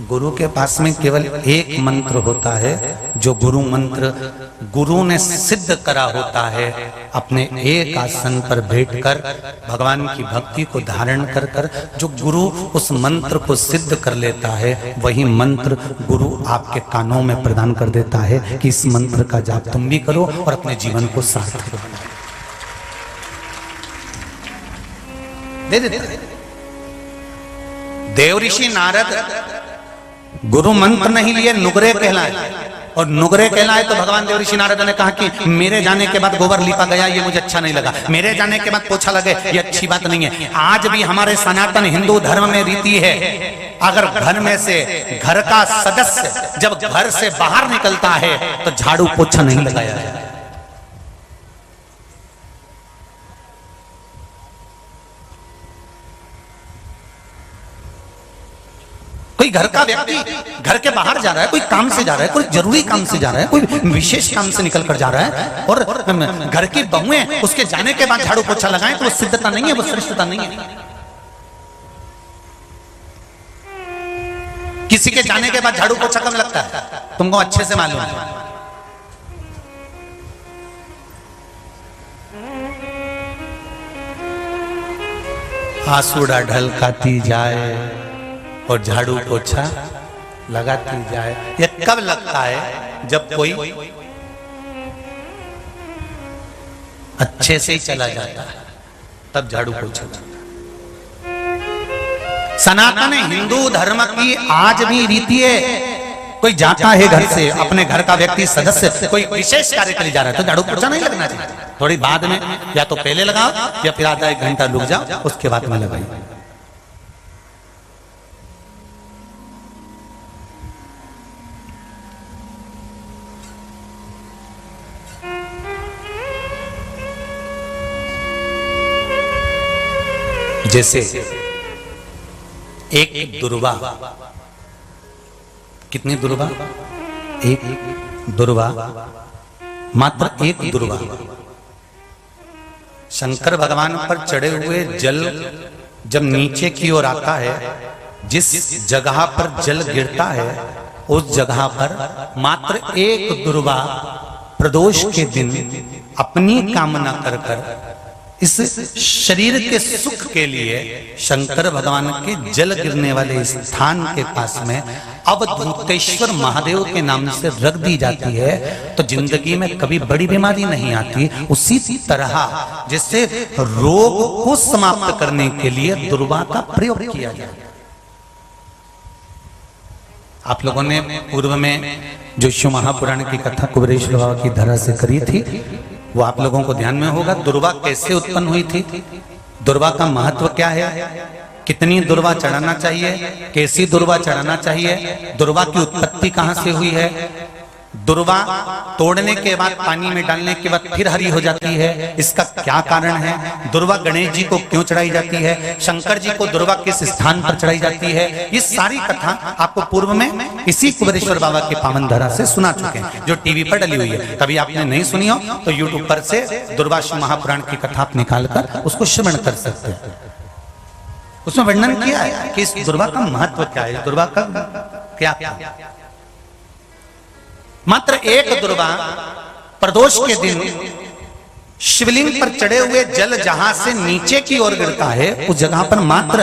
गुरु के पास में केवल एक मंत्र होता है, जो गुरु मंत्र गुरु ने सिद्ध करा होता है। अपने एक आसन पर बैठकर भगवान की भक्ति को धारण कर कर जो गुरु उस मंत्र को सिद्ध कर लेता है, वही मंत्र गुरु आपके कानों में प्रदान कर देता है कि इस मंत्र का जाप तुम भी करो और अपने जीवन को सार्थक बनाओ। दे देते। देव ऋषि नारद गुरु मंत्र नहीं लिए, नुगरे कहलाए, और नुगरे कहलाए तो भगवान देव ऋषि नारद ने कहा कि मेरे जाने के बाद गोबर लिपा गया, ये मुझे अच्छा नहीं लगा, मेरे जाने के बाद पोछा लगे, ये अच्छी बात नहीं है। आज भी हमारे सनातन हिंदू धर्म में रीति है, अगर घर में से घर का सदस्य जब घर से बाहर निकलता है तो झाड़ू पोछा नहीं लगाया जाए। कोई घर का व्यक्ति घर के बाहर जा रहा है, कोई काम से जा रहा है, कोई जरूरी काम से जा रहा है, कोई विशेष काम से निकल कर जा रहा है, और घर की बहुएं उसके जाने के बाद झाड़ू पोछा लगाएं तो वो सिद्धता नहीं है, वो श्रेष्ठता नहीं है। किसी के जाने के बाद झाड़ू पोछा कब लगता है तुमको अच्छे से मालूम है। आंसुड़ा ढलकाती जाए और झाड़ू पोछा लगाती जाए। ये कब लगता है? जब कोई अच्छे से ही चला जाता है, तब झाड़ू पोछा लगता है। सनातन हिंदू धर्म की आज भी रीति है, कोई जाता है घर से, अपने घर का व्यक्ति सदस्य कोई विशेष कार्य के लिए जा रहा है तो झाड़ू पोछा नहीं लगना चाहिए। थोड़ी बाद में, या तो पहले लगाओ या फिर आधा एक घंटा रुक जाओ, उसके बाद में लगाइए। जैसे एक दुर्वा, कितनी दुर्वा? एक दुर्वा, मात्र एक दुर्वा शंकर भगवान पर चढ़े हुए जल जब नीचे की ओर आता है, जिस जगह पर जल गिरता है उस जगह पर मात्र एक दुर्वा प्रदोष के दिन अपनी कामना कर कर इस शरीर के सुख के लिए शंकर भगवान के जल गिरने वाले स्थान के पास में अवधूतेश्वर महादेव के नाम से रख दी जाती है, तो जिंदगी में कभी बड़ी बीमारी नहीं आती। उसी तरह जिससे रोग को समाप्त करने के लिए दुर्वा का प्रयोग किया जाए। आप लोगों ने पूर्व में जो शिव महापुराण की कथा कुबेरेश्वर बाबा की धरा से करी थी, वो आप लोगों को ध्यान में होगा। दुर्वा कैसे उत्पन्न हुई थी, दुर्वा का महत्व क्या है, कितनी दुर्वा चढ़ाना चाहिए, कैसी दुर्वा चढ़ाना चाहिए, दुर्वा की उत्पत्ति कहां से हुई है, दुर्वा तोड़ने के बाद पानी में डालने के बाद फिर हरी हो जाती है, इसका क्या कारण है, दुर्वा गणेश जी को क्यों चढ़ाई जाती है, शंकर जी को दुर्वा किस स्थान पर चढ़ाई जाती है, ये सारी कथा आपको पूर्व में इसी कुबेरेश्वर बाबा के पावन धरा से सुना चुके हैं, जो टीवी पर डली हुई है। कभी आपने नहीं सुनी हो तो यूट्यूब पर से दुर्वा शिव महापुराण की कथा आप निकालकर उसको श्रवण कर सकते हैं। उसमें वर्णन किया है कि इस दुर्वा का महत्व क्या है, दुर्वा का क्या क्या। मात्र एक दुर्वा प्रदोष के दिन शिवलिंग पर चढ़े हुए जल जहां से नीचे की ओर गिरता है, उस जगह पर मात्र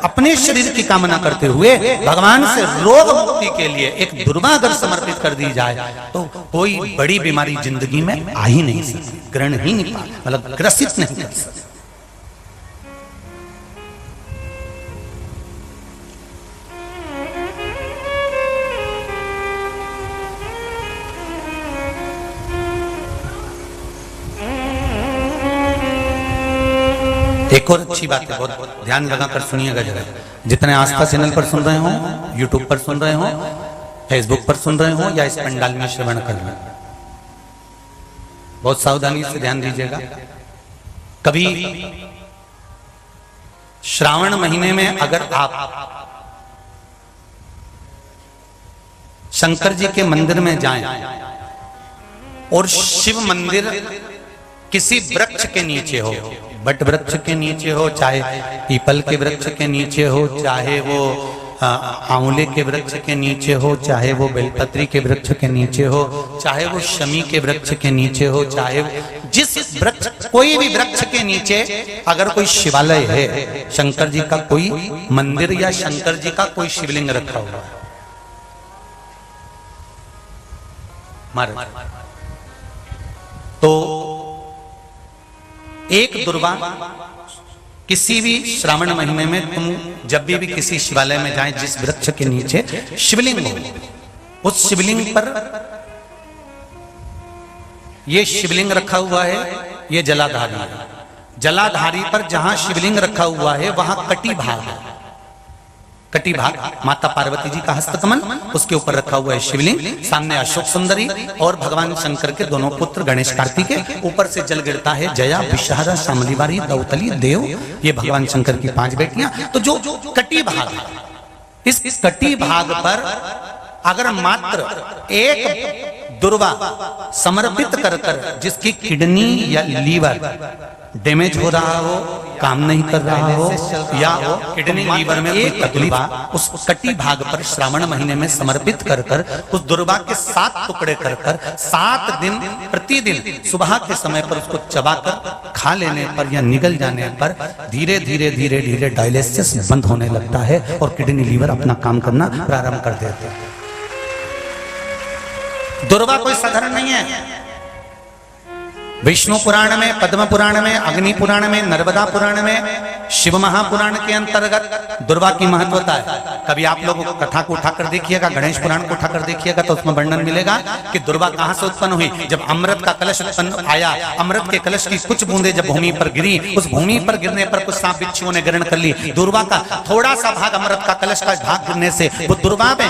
अपने शरीर की कामना करते हुए भगवान से रोग मुक्ति के लिए एक दुर्वा अगर समर्पित कर दी जाए तो कोई बड़ी बीमारी जिंदगी में आ ही नहीं सकती, ग्रहण ही नहीं पा, मतलब ग्रसित नहीं कर सकती। एक और अच्छी बात है, बहुत ध्यान लगाकर सुनिएगा जरा। जितने आस्था चैनल पर सुन रहे हो, यूट्यूब पर सुन रहे हो, फेसबुक पर सुन रहे हो या इस पंडाल में श्रवण कर रहे हो, बहुत सावधानी से ध्यान दीजिएगा। कभी श्रावण महीने में अगर आप शंकर जी के मंदिर में जाएं और शिव मंदिर किसी वृक्ष के नीचे हो, बट वृक्ष के नीचे हो, चाहे पीपल के वृक्ष के नीचे हो, चाहे वो आंवले के वृक्ष के नीचे हो, चाहे वो बेलपत्री के वृक्ष के नीचे हो, चाहे वो शमी के वृक्ष के नीचे हो, चाहे जिस वृक्ष, कोई भी वृक्ष के नीचे अगर कोई शिवालय है, शंकर जी का कोई मंदिर या शंकर जी का कोई शिवलिंग रखा हुआ है, तो एक दुर्वा किसी भी श्रावण महीने में तुम जब भी किसी शिवालय में जाएं, जिस वृक्ष के नीचे शिवलिंग हो, उस शिवलिंग पर ये शिवलिंग रखा हुआ है, ये जलाधारी है। जलाधारी पर जहां शिवलिंग रखा हुआ है वहां कटी भाग है। कटी भाग माता पार्वती जी का हस्तकमल, उसके ऊपर रखा हुआ है शिवलिंग, सामने अशोक सुंदरी और भगवान शंकर के दोनों पुत्र गणेश कार्तिकेय, ऊपर से जल गिरता है जया, विषहारा, शामलीवारी, दौतली, देव, ये भगवान शंकर की 5 बेटियां। तो जो कटी भाग है, इस कटी भाग पर अगर मात्र एक दुर्वा समर्पित कर जिसकी किडनी या लीवर डैमेज हो रहा हो, काम नहीं कर रहा हो, या किडनी लीवर में कोई तकलीफ, उस कटी भाग पर श्रावण महीने में समर्पित कर उस दुर्वा के 7 टुकड़े कर 7 दिन प्रतिदिन सुबह के समय पर उसको चबाकर खा लेने पर या निगल जाने पर धीरे धीरे धीरे धीरे डायलिसिस बंद होने लगता है और किडनी लीवर अपना काम करना प्रारंभ कर देते हैं। दुर्वा कोई साधारण नहीं है। विष्णु पुराण में, पद्म पुराण में, अग्नि पुराण में, नर्मदा पुराण में, शिव महापुराण के अंतर्गत दुर्वा की महत्वता है। कभी आप लोगों को कथा को उठाकर देखिएगा, गणेश पुराण को उठाकर देखिएगा तो उसमें वर्णन मिलेगा कि दुर्वा कहां से उत्पन्न हुई। जब अमृत का कलश उत्पन्न आया, अमृत के कलश की कुछ बूंदे जब भूमि पर गिरी, उस भूमि पर गिरने पर कुछ सांप बिच्छुओं ने ग्रहण कर ली। दुर्वा का थोड़ा सा भाग, अमृत का कलश का भाग गिरने से वो दुर्वा में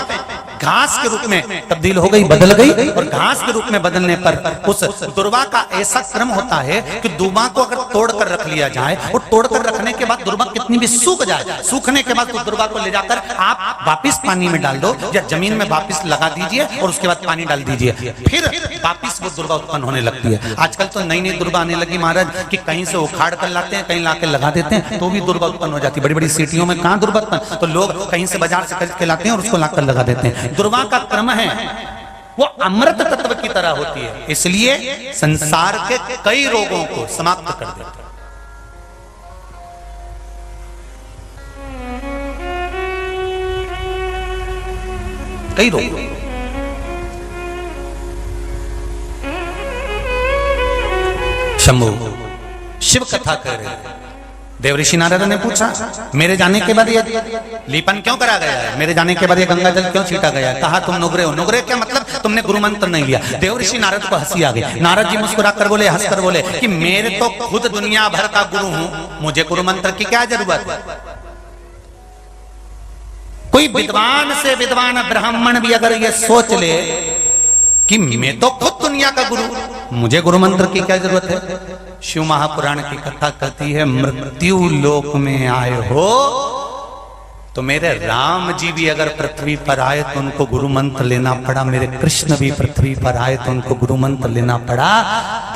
घास के रूप में तब्दील हो गई, बदल गई, और घास के रूप में बदलने पर उस दुर्वा का ऐसा क्रम होता है कि दुर्वा को अगर तोड़कर रख लिया जाए और तोड़कर रखने के बाद दुर्वा कितनी भी सूख जाए, सूखने के बाद उस दुर्वा को ले जाकर आप वापिस पानी में डाल दो या जमीन में वापिस लगा दीजिए और उसके बाद पानी डाल दीजिए, फिर वापिस वो दुर्वा उत्पन्न होने लगती है। आजकल तो नई नई दुर्वा आने लगी महाराज कि कहीं से उखाड़ कर लाते हैं, कहीं लाके लगा देते हैं तो भी दुर्वा उत्पन्न हो जाती है। बड़ी बड़ी सिटियों में कहां दुर्वा उत्पन्न, तो लोग कहीं से बाजार से खरीद के लाते हैं और उसको लाकर लगा देते हैं। दुर्वा का क्रम है वो अमृत तत्व की तरह होती है, इसलिए संसार के कई रोगों को समाप्त कर देते हैं। कई रोग, शंभु शिव कथा कह रहे हैं। देवऋषि नारद ने पूछा, मेरे जाने के बाद ये लीपन क्यों करा गया है, मेरे जाने के बाद ये गंगा जल क्यों छीटा गया है? कहा तुम नुगरे हो। नुगरे क्या मतलब? तुमने गुरु मंत्र नहीं लिया। देवऋषि नारद को हंसी आ गई। नारद जी मुस्कुरा कर बोले, हंस कर बोले कि मेरे तो खुद दुनिया भर का गुरु हूं, मुझे गुरु मंत्र की क्या जरूरत है? कोई विद्वान से विद्वान ब्राह्मण भी अगर ये सोच ले कि मैं तो खुद दुनिया का गुरु, मुझे गुरु मंत्र की क्या जरूरत है? शिव महापुराण की कथा कहती है, मृत्यु लोक में आए हो तो मेरे राम जी भी अगर पृथ्वी पर आए तो उनको गुरु मंत्र लेना पड़ा, मेरे कृष्ण भी पृथ्वी पर आए तो उनको गुरु मंत्र लेना पड़ा,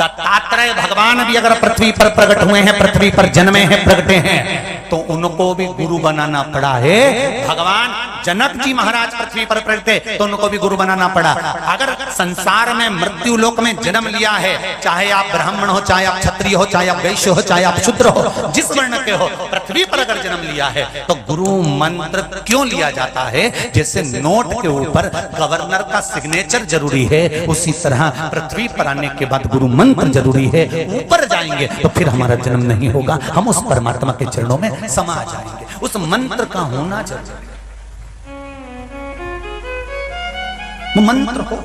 दत्तात्रेय भगवान भी अगर पृथ्वी पर प्रकट हुए हैं, पृथ्वी पर जन्मे हैं, प्रकटे हैं, तो उनको भी गुरु बनाना पड़ा है। भगवान जनक जी महाराज पृथ्वी पर प्रकटे तो उनको भी गुरु बनाना पड़ा। अगर संसार में मृत्यु लोक में जन्म लिया है, चाहे आप ब्राह्मण हो, चाहे आप क्षत्रिय हो, चाहे आप वैश्य हो, चाहे आप शूद्र हो, जिस वर्ण के हो, पृथ्वी पर अगर जन्म लिया है तो गुरु मंत्र क्यों लिया जाता है? जैसे नोट के ऊपर गवर्नर का सिग्नेचर जरूरी है, उसी तरह पृथ्वी पर आने के बाद गुरु मंत्र जरूरी है। ऊपर जाएंगे तो फिर हमारा जन्म नहीं होगा, हम उस परमात्मा के चरणों में समा जाएंगे। उस मंत्र का होना जरूरी है। वो मंत्र हो,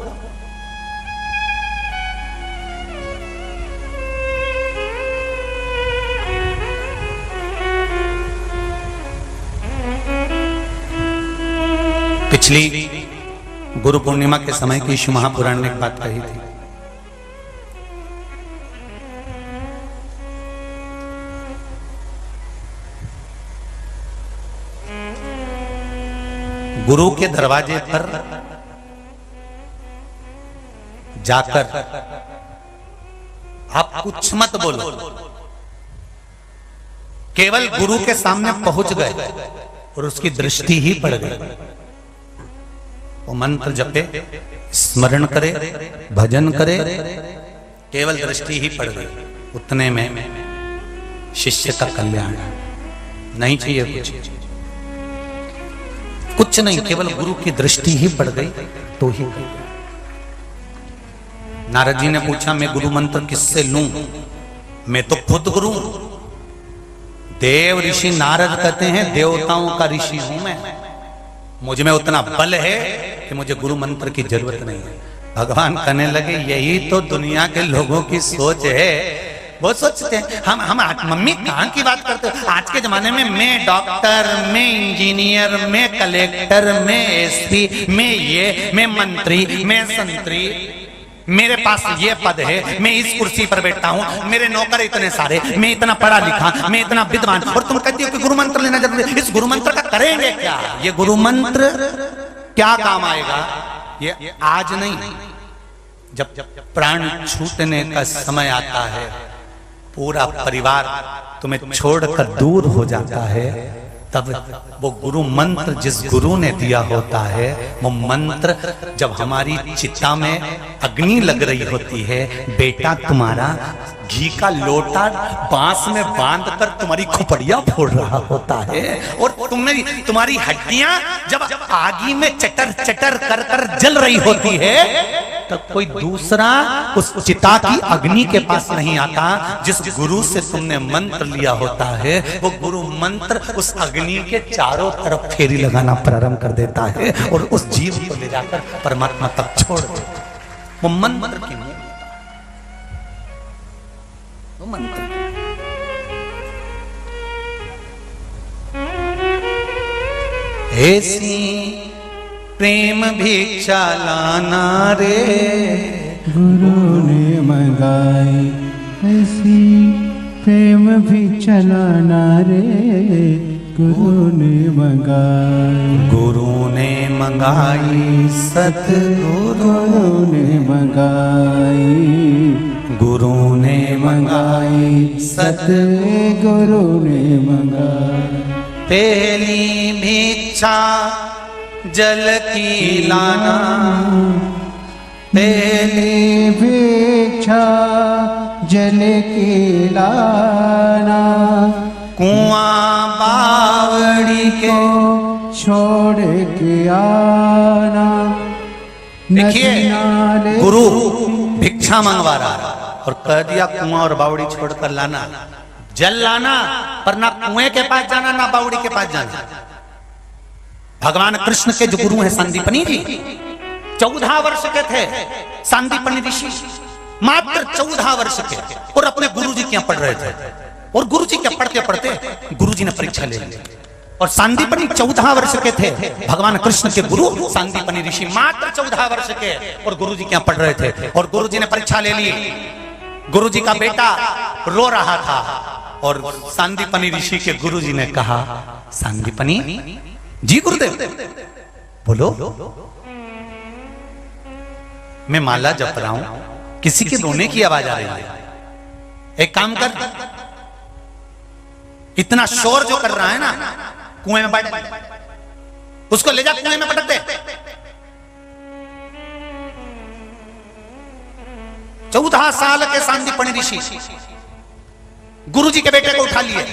पिछली गुरु पूर्णिमा के समय की शिव महापुराण ने एक बात कही थी, गुरु के दरवाजे पर जाकर आप कुछ मत बोलो, केवल गुरु के सामने पहुंच गए और उसकी दृष्टि ही पड़ गई। वो मंत्र जपे, स्मरण करे, भजन करे, केवल दृष्टि ही पड़ गई, उतने में शिष्य का कल्याण। नहीं चाहिए कुछ नहीं, केवल गुरु की दृष्टि ही पड़ गई तो ही। नारद जी ने पूछा, मैं गुरु मंत्र किससे लूं? मैं तो खुद गुरु हूं। देव ऋषि नारद कहते हैं देवताओं का ऋषि हूं मैं, मुझ में उतना बल है कि मुझे गुरु मंत्र की जरूरत नहीं है। भगवान कहने लगे यही तो दुनिया के लोगों की सोच है। वो सोचते हैं हम मम्मी कहाँ की बात करते हो। आज के जमाने में मैं डॉक्टर, मैं इंजीनियर, मैं कलेक्टर, मैं एसपी, मैं मंत्री, मैं संतरी, मेरे पास ये पद है, मैं इस कुर्सी पर बैठा हूँ, मेरे नौकर इतने सारे, मैं इतना पढ़ा लिखा, मैं इतना विद्वान, और तुम कहती हो कि गुरु मंत्र लेना जरूरी है। इस गुरु मंत्र का करेंगे क्या? ये गुरु मंत्र क्या काम आएगा? ये आज नहीं, जब प्राण छूटने का समय आता है, पूरा परिवार तुम्हें छोड़कर दूर हो जाता है, तब वो गुरु मंत्र जिस गुरु ने दिया होता है, वो मंत्र जब हमारी चिता में अग्नि लग रही होती है, बेटा तुम्हारा घी का लोटा बांस में बांधकर तुम्हारी खोपड़ियां फोड़ रहा होता है, और तुम्हारी हड्डियां जब आगी में चटर चटर कर कर जल रही होती है, तब कोई दूसरा उस चिता की अग्नि के पास नहीं आता। जिस गुरु से तुमने मंत्र लिया होता है, वो गुरु मंत्र उस अग्नि के चारों तरफ फेरी लगाना प्रारंभ कर देता है और उस जीव को ले जाकर परमात्मा तक छोड़ देता है। वो मंत्र की नहीं, वो मंत्र ऐसी प्रेम भिक्षा लाना रे गुरु ने मंगाई, ऐसी प्रेम भिक्षा लाना रे गुरु ने मंगाई। गुरु ने मंगाई, सतगुरु ने मंगाई, गुरु ने मंगाई, सतगुरु ने मंगाई। पहली भिक्षा जल की लाना, पहली भिक्षा जल की लाना, कुआं बावड़ी के छोड़ के आना। देखिए गुरु भिक्षा मंगवा रहा और कह दिया कुआं और बावड़ी छोड़कर लाना, जल लाना, पर ना कुएं के पास जाना ना बावड़ी के पास जाना। भगवान कृष्ण के जो गुरु हैं संदीपनी जी, 14 वर्ष के थे संदीपनी ऋषि, मात्र 14 वर्ष के, और अपने गुरु जी क्या पढ़ रहे थे, और गुरु जी क्या पढ़ते पढ़ते गुरु जी ने परीक्षा ले ली, और संदीपनी 14 वर्ष के थे। भगवान कृष्ण के गुरु संदीपनी ऋषि मात्र 14 वर्ष के, और गुरु जी क्या पढ़ रहे थे, और गुरु जी ने परीक्षा ले ली। गुरु जी का बेटा रो रहा था, और संदीपनी ऋषि के गुरु जी ने कहा, संदीपनी जी गुरुदेव बोलो, मैं माला जप रहा हूं, किसी के रोने की आवाज आ रही है, एक काम कर, इतना शोर जो कर रहा है ना, कुएं में बैठ, उसको ले जा कुएं में पटक दे। 14 साल के संदीपनी ऋषि गुरु जी के बेटे को उठा लिए,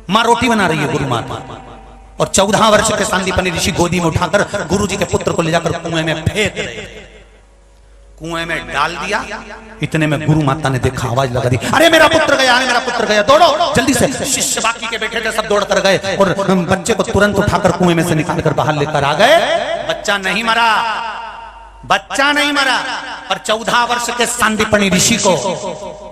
मां रोटी बना रही है गुरु माता, और 14 वर्ष के संदीपनी ऋषि गोदी में उठाकर गुरु जी के पुत्र को ले जाकर कुएं में फेंक रहे, कुएं में डाल दिया। इतने में गुरु माता ने देखा, आवाज लगा दी, अरे मेरा पुत्र गया, अरे मेरा पुत्र गया, दौड़ो जल्दी से। शिष्य बाकी के बेटे थे सब दौड़ कर गए और बच्चे को तुरंत उठाकर कुएं में से निकालकर बाहर लेकर आ गए। बच्चा नहीं मरा, बच्चा नहीं मरा, पर 14 वर्ष के संदीपनी ऋषि को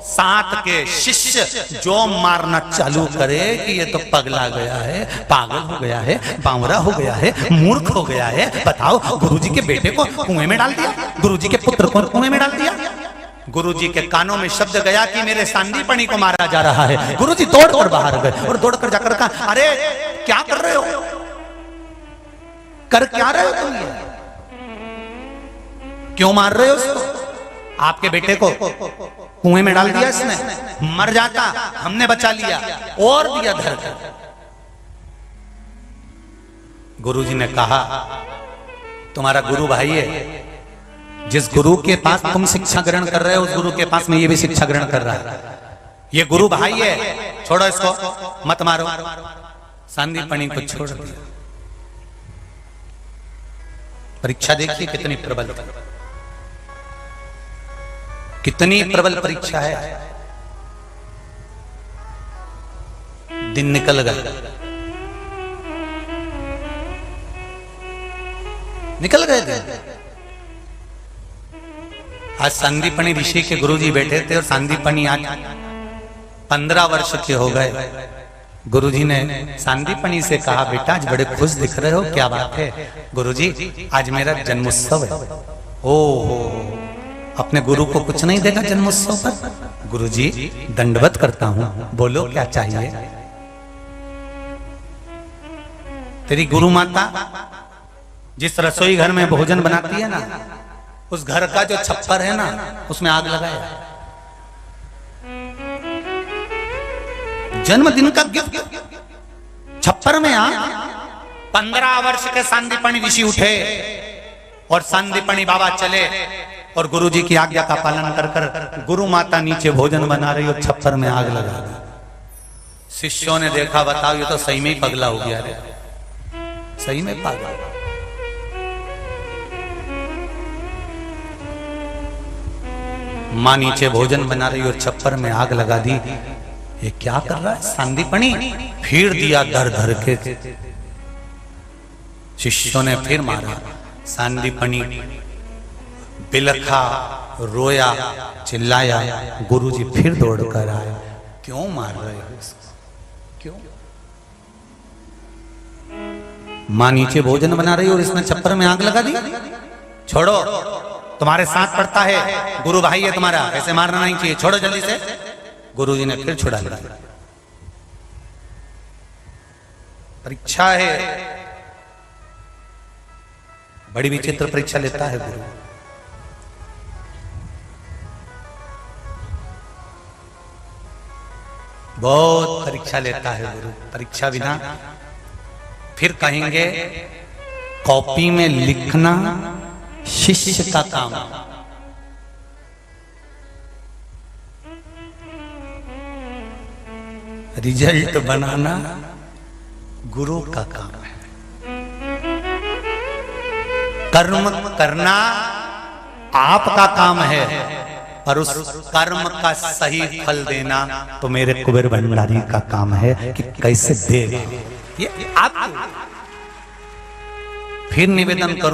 7 के शिष्य जो मारना चालू करे कि ये तो पगला गया है, पागल हो गया है, बावरा हो गया है, मूर्ख हो गया है। बताओ, गुरुजी के बेटे को कुएं में डाल दिया, गुरुजी के पुत्र को कुएं में डाल दिया। गुरुजी के कानों में शब्द गया कि मेरे संदीपनी को मारा जा रहा है। गुरुजी दौड़कर बाहर गए और दौड़कर जाकर कहा, अरे क्या कर रहे हो, कर क्या रहे हो तुम, ये क्यों मार रहे हो उसको? आपके बेटे को कुएं में डाल दिया इसने, मर जाता, हमने बचा लिया और दिया धर। गुरुजी ने कहा, तुम्हारा गुरु भाई है, जिस गुरु के पास तुम शिक्षा ग्रहण कर रहे हो, उस गुरु के पास में ये भी शिक्षा ग्रहण कर रहा है। ये गुरु भाई है, छोड़ो इसको, मत मारो। संदीपनी को छोड़ दिया। परीक्षा देखिए कितनी प्रबल, कितनी प्रबल परीक्षा है। दिन निकल गए, निकल गए दिन। आज सांदीपनी ऋषि के गुरुजी बैठे थे और सांदीपनी आज 15 वर्ष के हो गए। गुरुजी ने सांदीपनी से कहा, बेटा आज बड़े खुश दिख रहे हो, क्या बात है? गुरुजी आज मेरा जन्मोत्सव है। ओहो, अपने गुरु को कुछ नहीं देगा जन्मोत्सव पर? गुरुजी दंडवत करता हूं, बोलो क्या चाहिए? तेरी गुरु माता जिस रसोई घर में भोजन बनाती है ना, उस घर का जो छप्पर है ना, उसमें आग लगाया। जन्मदिन का गिफ्ट छप्पर में आग। 15 वर्ष के सांदीपनी ऋषि उठे और सांदीपनी बाबा चले और गुरुजी की आज्ञा का पालन कर कर गुरु माता नीचे भोजन बना रही और छप्पर में आग लगा दी। शिष्यों ने देखा, बताओ ये तो सही में ही पगला हो गया रे, सही में पागल। मां नीचे भोजन बना रही और छप्पर में आग लगा दी। ये क्या कर रहा है सांदीपनी? फिर दिया धर धर के। शिष्यों ने फिर मारा। सांदीपनी बिलखा, रोया, चिल्लाया। गुरुजी फिर दौड़ कर आए। क्यों मार रहे हो इसको? क्यों? मां नीचे भोजन बना रही और इसने छप्पर में आग लगा दी। छोड़ो, तुम्हारे साथ पड़ता है, गुरु भाई है तुम्हारा, ऐसे मारना नहीं चाहिए, छोड़ो जल्दी से। गुरुजी ने फिर छुड़ा लिया। परीक्षा है, बड़ी विचित्र परीक्षा लेता है गुरु। बहुत परीक्षा लेता है गुरु। परीक्षा बिना फिर कहेंगे कॉपी में लिखना शिष्य का काम, रिजल्ट बनाना गुरु का काम है। कर्म करना आपका काम है, पर उस कर्म का सही फल देना तो मेरे कुबेर भंडारी का काम है कि कैसे देगा। ये आप फिर निवेदन करूं।